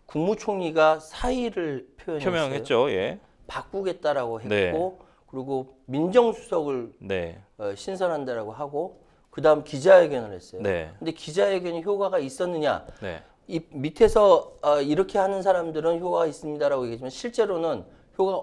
국무총리가 사의를 표현했어요. 표명했죠. 예. 바꾸겠다라고 했고 네. 그리고 민정수석을 네. 신설한다라고 하고 그다음 기자회견을 했어요. 네. 근데 기자회견이 효과가 있었느냐? 네. 이 밑에서 이렇게 하는 사람들은 효과가 있습니다라고 얘기하지만 실제로는 효과가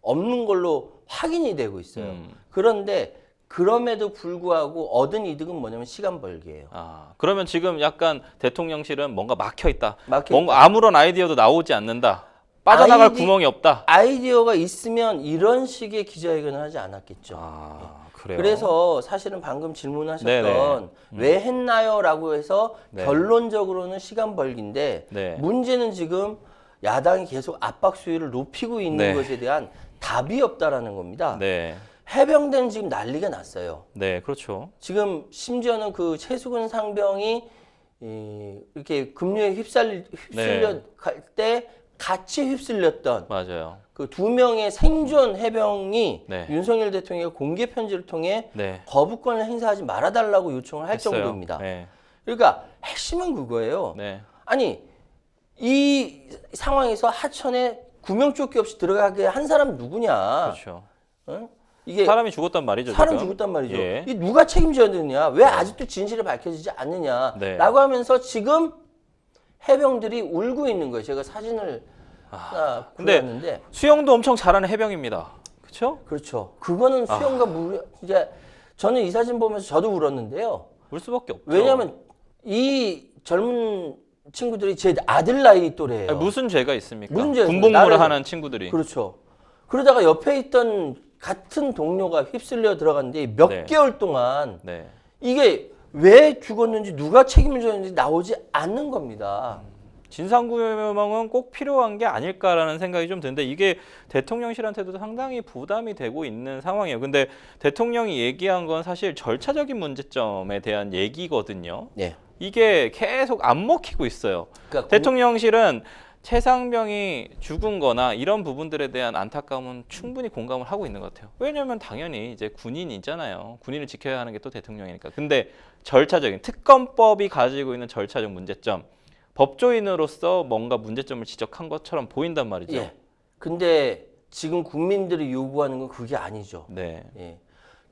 없는 걸로 확인이 되고 있어요. 그런데 그럼에도 불구하고 얻은 이득은 뭐냐면 시간 벌기예요. 아, 그러면 지금 약간 대통령실은 뭔가 막혀 있다. 막혀 뭔가 아무런 아이디어도 나오지 않는다. 빠져나갈 구멍이 없다. 아이디어가 있으면 이런 식의 기자회견을 하지 않았겠죠. 아, 그래요. 그래서 사실은 방금 질문하셨던 네네. 왜 했나요?라고 해서 네. 결론적으로는 시간 벌기인데 네. 문제는 지금 야당이 계속 압박 수위를 높이고 있는 네. 것에 대한 답이 없다라는 겁니다. 네. 해병대는 지금 난리가 났어요. 네, 그렇죠. 지금 심지어는 그 최수근 상병이 이렇게 급류에 휩쓸려 네. 갈 때 같이 휩쓸렸던 맞아요. 그 2명의 생존 해병이 네. 윤석열 대통령의 공개 편지를 통해 네. 거부권을 행사하지 말아달라고 요청을 할 했어요. 정도입니다. 네. 그러니까 핵심은 그거예요. 네. 아니 이 상황에서 하천에 구명조끼 없이 들어가게 한 사람 누구냐? 그렇죠. 어? 이게 사람이 죽었단 말이죠. 사람 지금. 죽었단 말이죠. 예. 이 누가 책임져야 되느냐? 왜 아직도 진실이 밝혀지지 않느냐? 네. 라고 하면서 지금 해병들이 울고 있는 거예요. 제가 사진을 하나 근데 보였는데 수영도 엄청 잘하는 해병입니다. 그렇죠? 그렇죠. 그거는 수영과 물 이제 저는 이 사진 보면서 저도 울었는데요. 울 수밖에 없죠. 왜냐하면 이 젊은 친구들이 제 아들 나이 또래예요. 아니, 무슨 죄가 있습니까? 무슨 죄가 있어요? 군복무를 나를- 하는 친구들이. 그렇죠. 그러다가 옆에 있던 같은 동료가 휩쓸려 들어갔는데 몇 네. 개월 동안 네. 이게 왜 죽었는지 누가 책임을 졌는지 나오지 않는 겁니다. 진상규명은 꼭 필요한 게 아닐까라는 생각이 좀 드는데 이게 대통령실한테도 상당히 부담이 되고 있는 상황이에요. 근데 대통령이 얘기한 건 사실 절차적인 문제점에 대한 얘기거든요. 네. 이게 계속 안 먹히고 있어요. 그러니까 대통령실은 최상병이 죽은 거나 이런 부분들에 대한 안타까움은 충분히 공감을 하고 있는 것 같아요. 왜냐하면 당연히 이제 군인이잖아요. 군인을 지켜야 하는 게 또 대통령이니까. 근데 절차적인 특검법이 가지고 있는 절차적 문제점, 법조인으로서 뭔가 문제점을 지적한 것처럼 보인단 말이죠. 예. 근데 지금 국민들이 요구하는 건 그게 아니죠. 네. 예.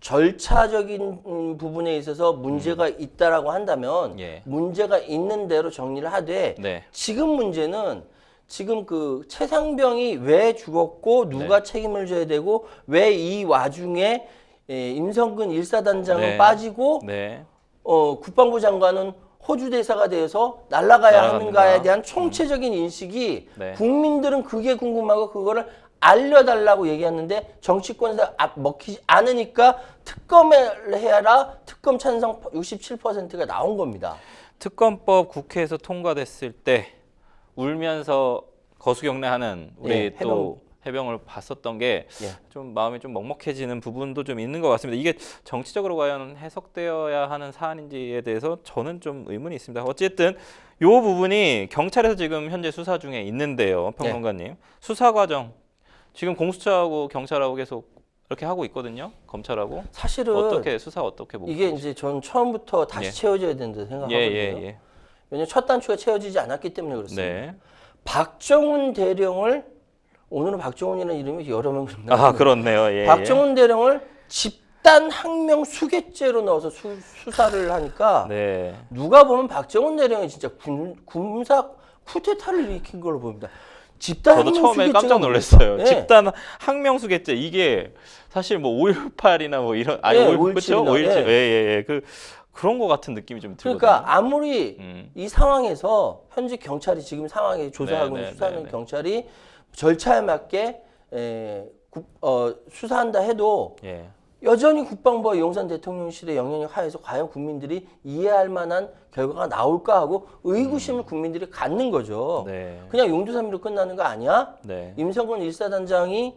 절차적인 부분에 있어서 문제가 있다라고 한다면 예. 문제가 있는 대로 정리를 하되 네. 지금 문제는 지금 그 최상병이 왜 죽었고 누가 책임을 져야 되고 왜 이 와중에 임성근 1사단장은 네. 빠지고 네. 국방부 장관은 호주 대사가 되어서 날아가야 날아가는가? 하는가에 대한 총체적인 인식이 네. 국민들은 그게 궁금하고 그거를 알려달라고 얘기했는데 정치권에서 먹히지 않으니까 특검을 해라 특검 찬성 67%가 나온 겁니다. 특검법 국회에서 통과됐을 때 울면서 거수경례하는 우리 예, 또 해병을 봤었던 게 좀 마음이 좀 먹먹해지는 부분도 좀 있는 것 같습니다. 이게 정치적으로 과연 해석되어야 하는 사안인지에 대해서 저는 좀 의문이 있습니다. 어쨌든 이 부분이 경찰에서 지금 현재 수사 중에 있는데요, 평론가님. 수사 과정 지금 공수처하고 경찰하고 계속 이렇게 하고 있거든요, 검찰하고. 사실은 어떻게 수사 어떻게 보고 이게 이제 전 처음부터 다시 채워져야 된다고 생각하거든요. 왜냐면 첫 단추가 채워지지 않았기 때문에 그렇습니다. 네. 박정훈 대령을 오늘은 박정훈이라는 이름이 여러 명 아, 그렇네요. 예, 박정훈 대령을 집단 항명 수괴죄로 넣어서 수사를 하니까 네. 누가 보면 박정훈 대령이 진짜 군사 쿠데타를 일으킨 걸로 보입니다. 집단 저도 항명 처음에 수괴죄가 깜짝 놀랐어요. 네. 집단 항명수괴죄 이게 사실 뭐 5.18이나 뭐 이런 아니 5.17 그렇죠? 5.17 예. 그런 거 같은 느낌이 좀 들거든요. 그러니까 아무리 이 상황에서 현재 경찰이 지금 상황에 조사하고 있는 수사하는 경찰이 절차에 맞게 수사한다 해도 여전히 국방부와 용산 대통령실의 영향력 하에서 과연 국민들이 이해할 만한 결과가 나올까 하고 의구심을 국민들이 갖는 거죠. 그냥 용두사미로 끝나는 거 아니야? 임성근 1사단장이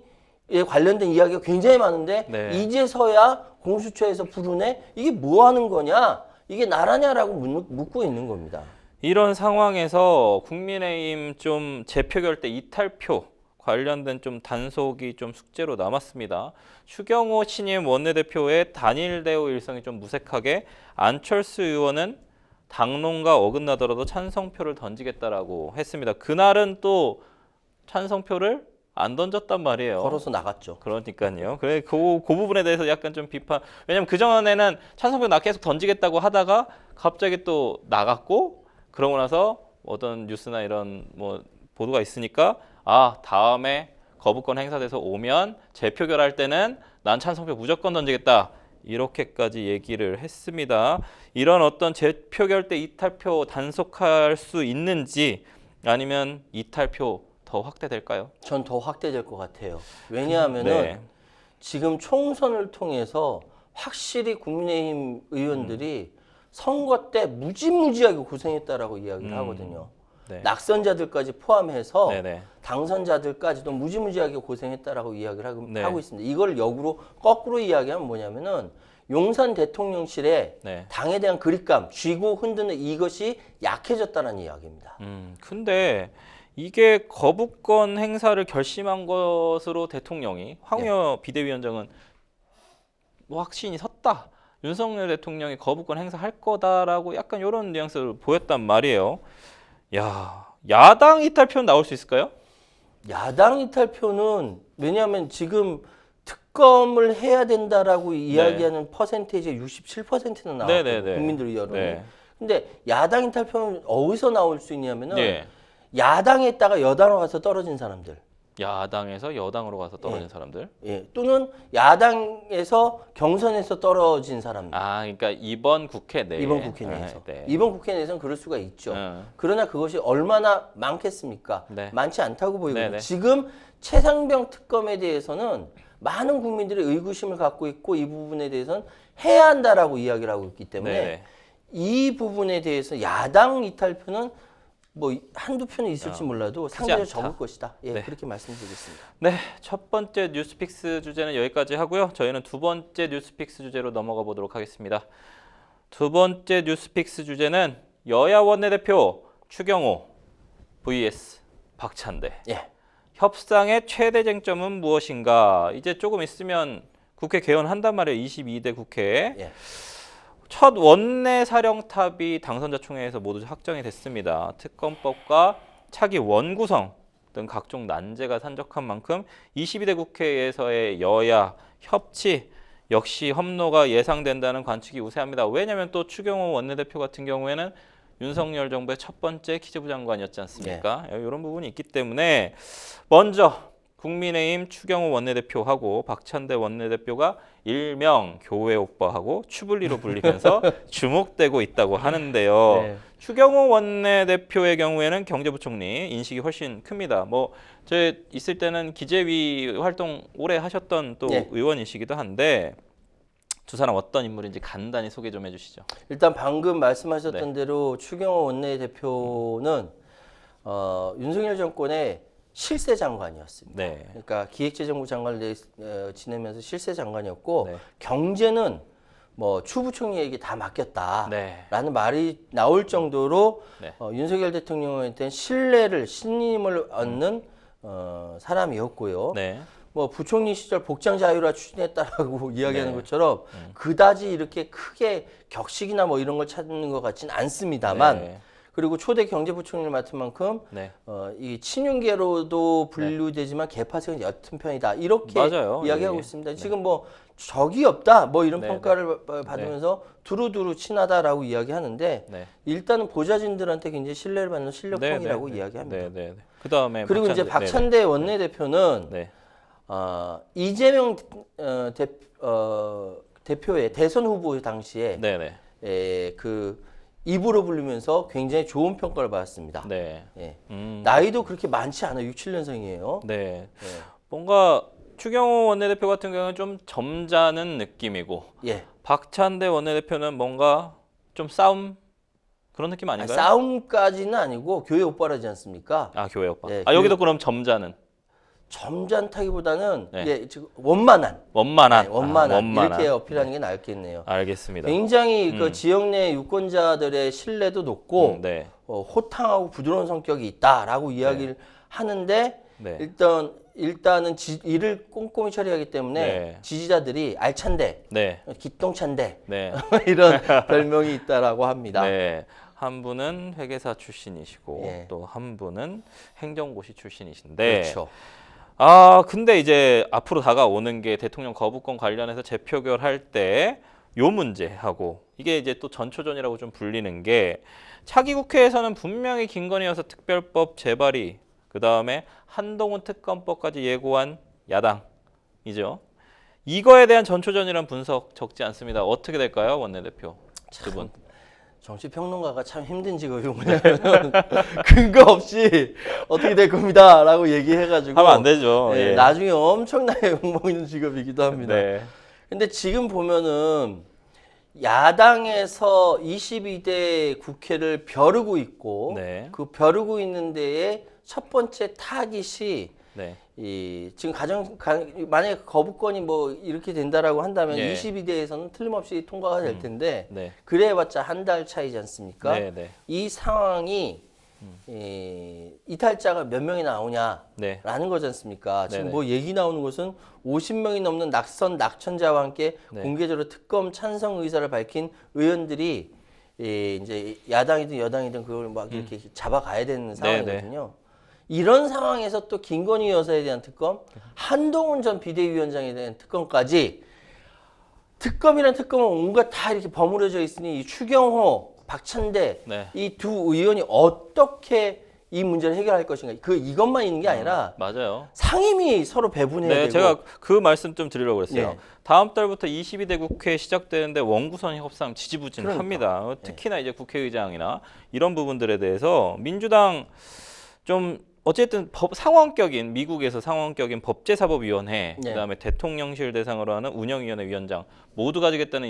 관련된 이야기가 굉장히 많은데 이제서야 공수처에서 부르네? 이게 뭐 하는 거냐? 이게 나라냐라고 묻고 있는 겁니다. 이런 상황에서 국민의힘 좀 재표결 때 이탈표 관련된 좀 단속이 좀 숙제로 남았습니다. 추경호 신임 원내대표의 단일 대우 일성이 좀 무색하게 안철수 의원은 당론과 어긋나더라도 찬성표를 던지겠다라고 했습니다. 그날은 또 찬성표를 안 던졌단 말이에요. 걸어서 나갔죠. 그러니까요. 그래 그 부분에 대해서 약간 좀 비판. 왜냐면 그 전에는 찬성표 나 계속 던지겠다고 하다가 갑자기 또 나갔고 그러고 나서 어떤 뉴스나 이런 뭐 보도가 있으니까 다음에 거부권 행사돼서 오면 재표결할 때는 난 찬성표 무조건 던지겠다. 이렇게까지 얘기를 했습니다. 이런 어떤 재표결 때 이탈표 단속할 수 있는지 아니면 이탈표 더 확대될까요? 전 더 확대될 것 같아요. 왜냐하면은 지금 총선을 통해서 확실히 국민의힘 의원들이 선거 때 무지무지하게 고생했다라고 이야기를 하거든요. 낙선자들까지 포함해서 당선자들까지도 무지무지하게 고생했다라고 이야기를 하고 있습니다. 이걸 역으로 거꾸로 이야기하면 뭐냐면은 용산 대통령실에 당에 대한 그립감, 쥐고 흔드는 이것이 약해졌다는 이야기입니다. 근데 이게 거부권 행사를 결심한 것으로 대통령이 황우여 비대위원장은 확신이 섰다. 윤석열 대통령이 거부권 행사할 거다라고 약간 이런 뉘앙스를 보였단 말이에요. 야당 이탈표는 나올 수 있을까요? 야당 이탈표는 왜냐하면 지금 특검을 해야 된다라고 이야기하는 퍼센테이지가 67%나 나왔거든요. 국민들 여론이. 근데 야당 이탈표는 어디서 나올 수 있냐면은 야당에 있다가 여당으로 가서 떨어진 사람들. 야당에서 여당으로 가서 떨어진 사람들. 또는 야당에서 경선에서 떨어진 사람들. 그러니까 이번 국회 내. 이번 국회 내에서. 이번 국회 내에서는 그럴 수가 있죠. 그러나 그것이 얼마나 많겠습니까? 많지 않다고 보이거든요. 지금 최상병 특검에 대해서는 많은 국민들이 의구심을 갖고 있고 이 부분에 대해서는 해야 한다라고 이야기를 하고 있기 때문에 이 부분에 대해서 야당 이탈표는 뭐 한두 편이 있을지 몰라도 크지 상대적으로 않다. 적을 것이다. 예, 네. 그렇게 말씀드리겠습니다. 네, 첫 번째 뉴스픽스 주제는 여기까지 하고요. 저희는 두 번째 뉴스픽스 주제로 넘어가 보도록 하겠습니다. 두 번째 뉴스픽스 주제는 여야 원내대표 추경호 vs 박찬대. 예. 협상의 최대 쟁점은 무엇인가? 이제 조금 있으면 국회 개원한단 말이에요. 22대 국회. 예. 첫 원내 사령탑이 당선자 총회에서 모두 확정이 됐습니다. 특검법과 차기 원구성 등 각종 난제가 산적한 만큼 22대 국회에서의 여야 협치 역시 험로가 예상된다는 관측이 우세합니다. 왜냐하면 또 추경호 원내대표 같은 경우에는 윤석열 정부의 첫 번째 기재부 장관이었지 않습니까? 이런 부분이 있기 때문에 먼저 국민의힘 추경호 원내대표하고 박찬대 원내대표가 일명 교회 오빠하고 추불리로 불리면서 주목되고 있다고 하는데요. 네. 추경호 원내대표의 경우에는 경제부총리 인식이 훨씬 큽니다. 뭐 저 있을 때는 기재위 활동 오래 하셨던 또 네. 의원이시기도 한데 두 사람 어떤 인물인지 간단히 소개 좀 해주시죠. 일단 방금 말씀하셨던 네. 대로 추경호 원내대표는 윤석열 정권의 실세 장관이었습니다. 네. 그러니까 기획재정부 장관을 지내면서 실세 장관이었고 네. 경제는 뭐 추부총리에게 다 맡겼다라는 네. 말이 나올 정도로 네. 윤석열 대통령한테 신임을 얻는 사람이었고요. 네. 뭐 부총리 시절 복장 자유화 추진했다라고 이야기하는 네. 것처럼 그다지 이렇게 크게 격식이나 뭐 이런 걸 찾는 것 같지는 않습니다만 네. 그리고 초대 경제부총리를 맡은 만큼 네. 이 친윤계로도 분류되지만 개파색은 옅은 편이다 이렇게 맞아요. 이야기하고 예. 있습니다. 지금 뭐 적이 없다 뭐 이런 네, 평가를 받으면서 두루두루 친하다라고 이야기하는데 네. 일단은 보좌진들한테 굉장히 신뢰를 받는 실력형이라고 이야기합니다. 네, 네, 네. 그다음에 그리고 이제 박찬대 원내대표는 네. 이재명 대표의 대선 후보 당시에 네, 네. 그 입으로 부르면서 굉장히 좋은 평가를 받았습니다. 네. 예. 음. 나이도 그렇게 많지 않아요. 6, 7년생이에요. 네. 뭔가 추경호 원내대표 같은 경우는 좀 점잖은 느낌이고 예. 박찬대 원내대표는 뭔가 좀 싸움 그런 느낌 아니, 아닌가요? 싸움까지는 아니고 교회 오빠라지 않습니까? 아, 교회 오빠. 네, 여기도 그럼 점잖은 점잖다기보다는 네. 예, 지금 원만한. 원만한. 네, 원만한. 원만한. 이렇게 어필하는 게 나을겠네요. 알겠습니다. 굉장히 그 지역 내 유권자들의 신뢰도 높고 네. 호탕하고 부드러운 성격이 있다라고 이야기를 하는데 네. 일단은 일을 꼼꼼히 처리하기 때문에 네. 지지자들이 알찬데, 네. 기똥찬데 네. 이런 별명이 있다라고 합니다. 네. 한 분은 회계사 출신이시고 예. 또 한 분은 행정고시 출신이신데 그렇죠. 근데 이제 앞으로 다가오는 게 대통령 거부권 관련해서 재표결할 때 요 문제하고 이게 이제 또 전초전이라고 좀 불리는 게 차기 국회에서는 분명히 김건희 여사 특별법 재발의 그다음에 한동훈 특검법까지 예고한 야당이죠. 이거에 대한 전초전이란 분석 적지 않습니다. 어떻게 될까요, 원내대표 두 분? 정치평론가가 참 힘든 직업이 뭐냐면 근거 없이 어떻게 될 겁니다라고 얘기해가지고 하면 안 되죠. 예, 예. 나중에 엄청나게 욕먹는 직업이기도 합니다. 네. 근데 지금 보면은 야당에서 22대 국회를 벼르고 있고 네. 그 벼르고 있는 데에 첫 번째 타깃이 네. 지금 만약에 거부권이 뭐 이렇게 된다라고 한다면 예. 22대에서는 틀림없이 통과가 될 텐데 네. 그래봤자 한 달 차이지 않습니까? 네, 네. 이 상황이 이탈자가 몇 명이 나오냐라는 네. 거지 않습니까? 지금 네네. 뭐 얘기 나오는 것은 50명이 넘는 낙천자와 함께 네. 공개적으로 특검 찬성 의사를 밝힌 의원들이 이제 야당이든 여당이든 그걸 막 이렇게 잡아가야 되는 상황이거든요. 이런 상황에서 또 김건희 여사에 대한 특검, 한동훈 전 비대위원장에 대한 특검까지 특검이란 특검은 온갖 다 이렇게 버무려져 있으니 이 추경호, 박찬대 네. 이 두 의원이 어떻게 이 문제를 해결할 것인가 이것만 있는 게 아니라 맞아요. 상임위 서로 배분해야 네, 되고 제가 그 말씀 좀 드리려고 그랬어요. 예. 다음 달부터 22대 국회 시작되는데 원구성 협상 지지부진합니다. 그러니까. 특히나 이제 국회의장이나 이런 부분들에 대해서 민주당 좀 어쨌든 상원격인 미국에서 상원격인 법제사법위원회, 네. 그다음에 대통령실 대상으로 하는 운영위원회 위원장 모두 가지겠다는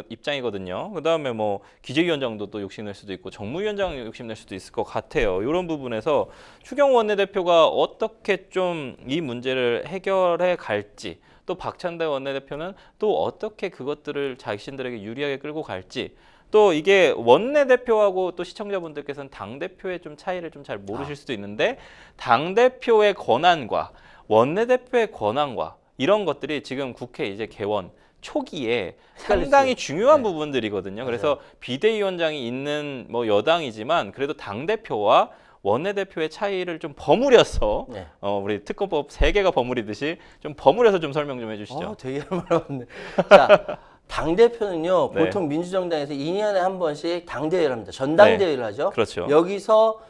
입장이거든요. 그다음에 뭐 기재위원장도 또 욕심낼 수도 있고 정무위원장 욕심낼 수도 있을 것 같아요. 이런 부분에서 추경호 원내대표가 어떻게 좀 이 문제를 해결해 갈지, 또 박찬대 원내대표는 또 어떻게 그것들을 자신들에게 유리하게 끌고 갈지, 또 이게 원내대표하고 또 시청자분들께서는 당대표의 좀 차이를 좀 잘 모르실 수도 있는데, 당대표의 권한과 원내대표의 권한과 이런 것들이 지금 국회 이제 개원 초기에 상당히 중요한 네. 부분들이거든요. 그래서 비대위원장이 있는 뭐 여당이지만 그래도 당대표와 원내대표의 차이를 좀 버무려서 네. 우리 특검법 3개가 버무리듯이 좀 버무려서 좀 설명 좀 해주시죠. 되게 말하네. 자, 당대표는요, 네. 보통 민주정당에서 2년에 한 번씩 당대회를 합니다. 전당대회를 하죠. 그렇죠. 여기서,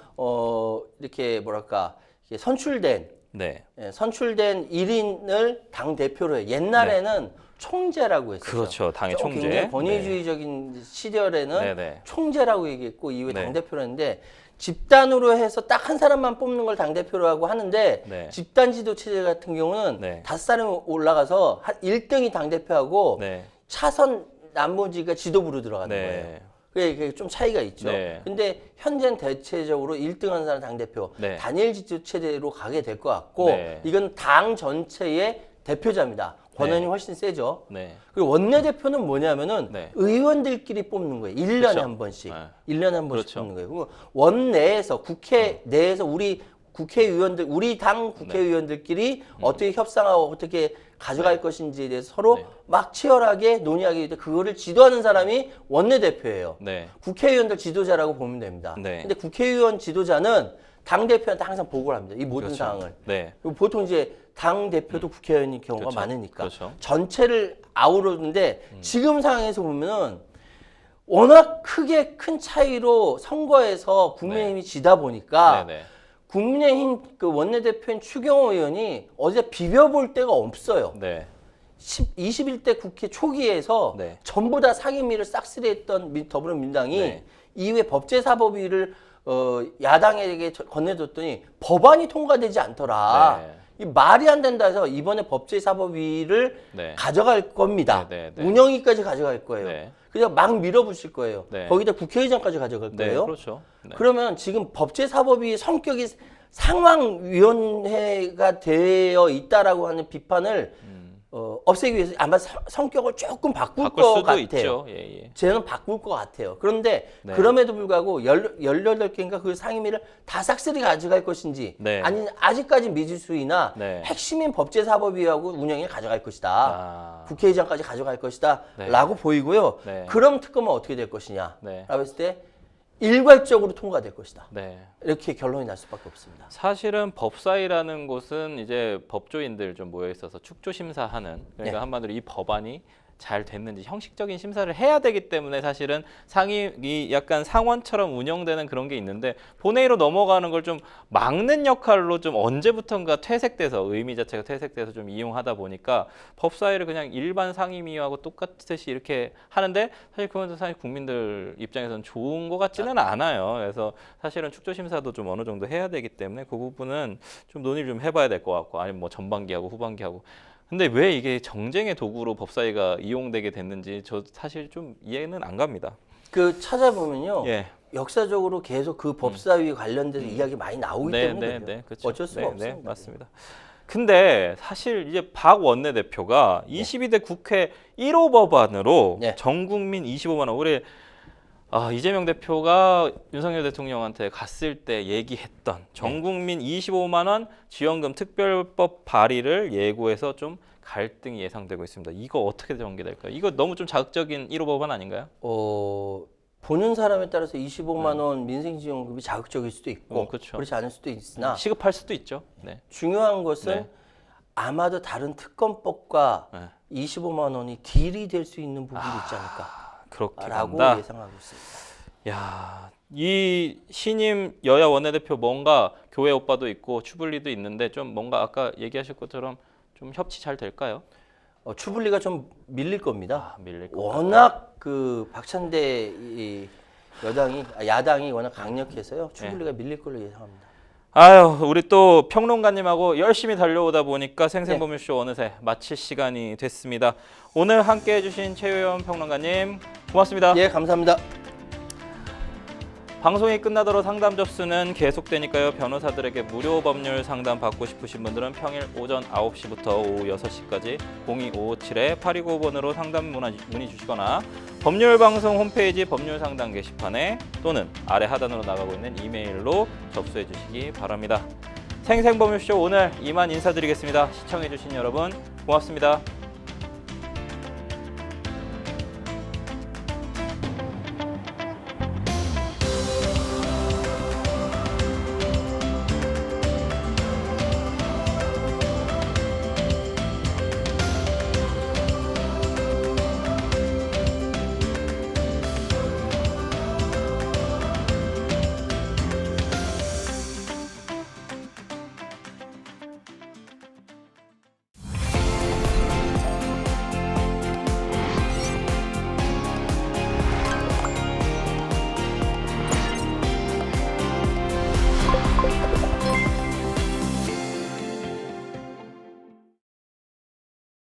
이렇게 뭐랄까, 이렇게 선출된, 네. 선출된 1인을 당대표로 해요. 옛날에는 총재라고 했었죠. 그렇죠. 당의 좀 총재. 굉장히 권위주의적인 시절에는 네네. 총재라고 얘기했고, 이후에 네. 당대표로 했는데, 집단으로 해서 딱 한 사람만 뽑는 걸 당대표로 하고 하는데, 네. 집단 지도 체제 같은 경우는 네. 5사람이 올라가서 한 1등이 당대표하고 네. 차선 나머지가 지도부로 들어가는 네. 거예요. 그게 좀 차이가 있죠. 네. 근데 현재는 대체적으로 1등 하는 사람 당대표, 네. 단일 지도 체제로 가게 될 것 같고, 네. 이건 당 전체의 대표자입니다. 권한이 네. 훨씬 세죠. 네. 그리고 원내대표는 뭐냐면은 네. 의원들끼리 뽑는 거예요. 1년에 그렇죠. 한 번씩. 네. 1년에 한 번씩 그렇죠. 뽑는 거예요. 그리고 원내에서 국회 내에서 우리 국회의원들, 우리 당 국회의원들끼리 어떻게 협상하고 어떻게 가져갈 것인지에 대해서 서로 네. 막 치열하게 논의하게 되는데 그거를 지도하는 사람이 원내대표예요. 네. 국회의원들 지도자라고 보면 됩니다. 네. 근데 국회의원 지도자는 당대표한테 항상 보고를 합니다. 이 모든 그렇죠. 상황을. 네. 그리고 보통 이제 당 대표도 국회의원인 경우가 그렇죠. 많으니까 그렇죠. 전체를 아우르는데 지금 상황에서 보면은 워낙 크게 큰 차이로 선거에서 국민의힘이 지다 보니까 네. 네. 국민의힘 그 원내대표인 추경호 의원이 어제 비벼볼 데가 없어요. 네. 21대 국회 초기에서 네. 전부 다 상임위를 싹쓸이했던 더불어민주당이 네. 이후에 법제사법위를 야당에게 건네줬더니 법안이 통과되지 않더라. 네. 이 말이 안 된다 해서 이번에 법제사법위를 네. 가져갈 겁니다. 네. 운영위까지 가져갈 거예요. 네. 그냥 막 밀어붙일 거예요. 네. 거기다 국회의장까지 가져갈 네. 거예요. 그렇죠. 네. 그러면 지금 법제사법위 성격이 상황위원회가 되어 있다라고 하는 비판을 없애기 위해서 아마 성격을 조금 바꿀 바꿀 것 수도 같아요. 있죠. 예. 저는 바꿀 것 같아요. 그런데 네. 그럼에도 불구하고 18개인가 그 상임위를 다 싹쓸이 가져갈 것인지 네. 아니면 아직까지 미지수이나 네. 핵심인 법제사법위하고 운영에 가져갈 것이다. 아. 국회의장까지 가져갈 것이다. 네. 라고 보이고요. 네. 그럼 특검은 어떻게 될 것이냐. 네. 라고 했을 때 일괄적으로 통과될 것이다. 네. 이렇게 결론이 날 수밖에 없습니다. 사실은 법사위라는 곳은 이제 법조인들 좀 모여 있어서 축조 심사하는, 그러니까 네. 한마디로 이 법안이 잘 됐는지 형식적인 심사를 해야 되기 때문에 사실은 상임이 약간 상원처럼 운영되는 그런 게 있는데, 본회의로 넘어가는 걸 좀 막는 역할로 좀 언제부턴가 퇴색돼서, 의미 자체가 퇴색돼서 좀 이용하다 보니까 법사위를 그냥 일반 상임위하고 똑같이 이렇게 하는데, 사실 그건 사실 국민들 입장에서는 좋은 것 같지는 않아요. 그래서 사실은 축조 심사도 좀 어느 정도 해야 되기 때문에 그 부분은 좀 논의를 좀 해봐야 될 것 같고, 아니면 뭐 전반기하고 후반기하고. 근데 왜 이게 정쟁의 도구로 법사위가 이용되게 됐는지 저 사실 좀 이해는 안 갑니다. 그 찾아보면요. 예. 역사적으로 계속 그 법사위 관련돼서 이야기 많이 나오기 때문에 그래요. 그렇죠. 어쩔 수가 없습니다. 네, 맞습니다. 근데 사실 이제 박 원내대표가 22대 국회 1호 법안으로 네. 전 국민 25만 원, 우리 이재명 대표가 윤석열 대통령한테 갔을 때 얘기했던 전 국민 25만 원 지원금 특별법 발의를 예고해서 좀 갈등이 예상되고 있습니다. 이거 어떻게 전개될까요? 이거 너무 좀 자극적인 1호 법안 아닌가요? 보는 사람에 따라서 25만 원 민생지원금이 자극적일 수도 있고 그렇죠. 그렇지 않을 수도 있으나 시급할 수도 있죠. 네. 중요한 것은 네. 아마도 다른 특검법과 네. 25만 원이 딜이 될 수 있는 부분이 있지 않을까. 그렇게 라고 간다. 예상하고 있습니다. 야, 이 신임 여야 원내대표 뭔가 교회 오빠도 있고 추불리도 있는데 좀 뭔가 아까 얘기하실 것처럼 좀 협치 잘 될까요? 추불리가 좀 밀릴 겁니다. 밀릴 것 워낙 그 박찬대 야당이 워낙 강력해서요. 추불리가 밀릴 걸로 예상합니다. 아유, 우리 또 평론가님하고 열심히 달려오다 보니까 생생보물쇼 어느새 마칠 시간이 됐습니다. 오늘 함께 해주신 최유연 평론가님 고맙습니다. 예, 감사합니다. 방송이 끝나도록 상담 접수는 계속되니까요. 변호사들에게 무료 법률 상담 받고 싶으신 분들은 평일 오전 9시부터 오후 6시까지 02557-8295번으로 상담 문의 주시거나 법률방송 홈페이지 법률상담 게시판에 또는 아래 하단으로 나가고 있는 이메일로 접수해 주시기 바랍니다. 생생법률쇼 오늘 이만 인사드리겠습니다. 시청해 주신 여러분 고맙습니다.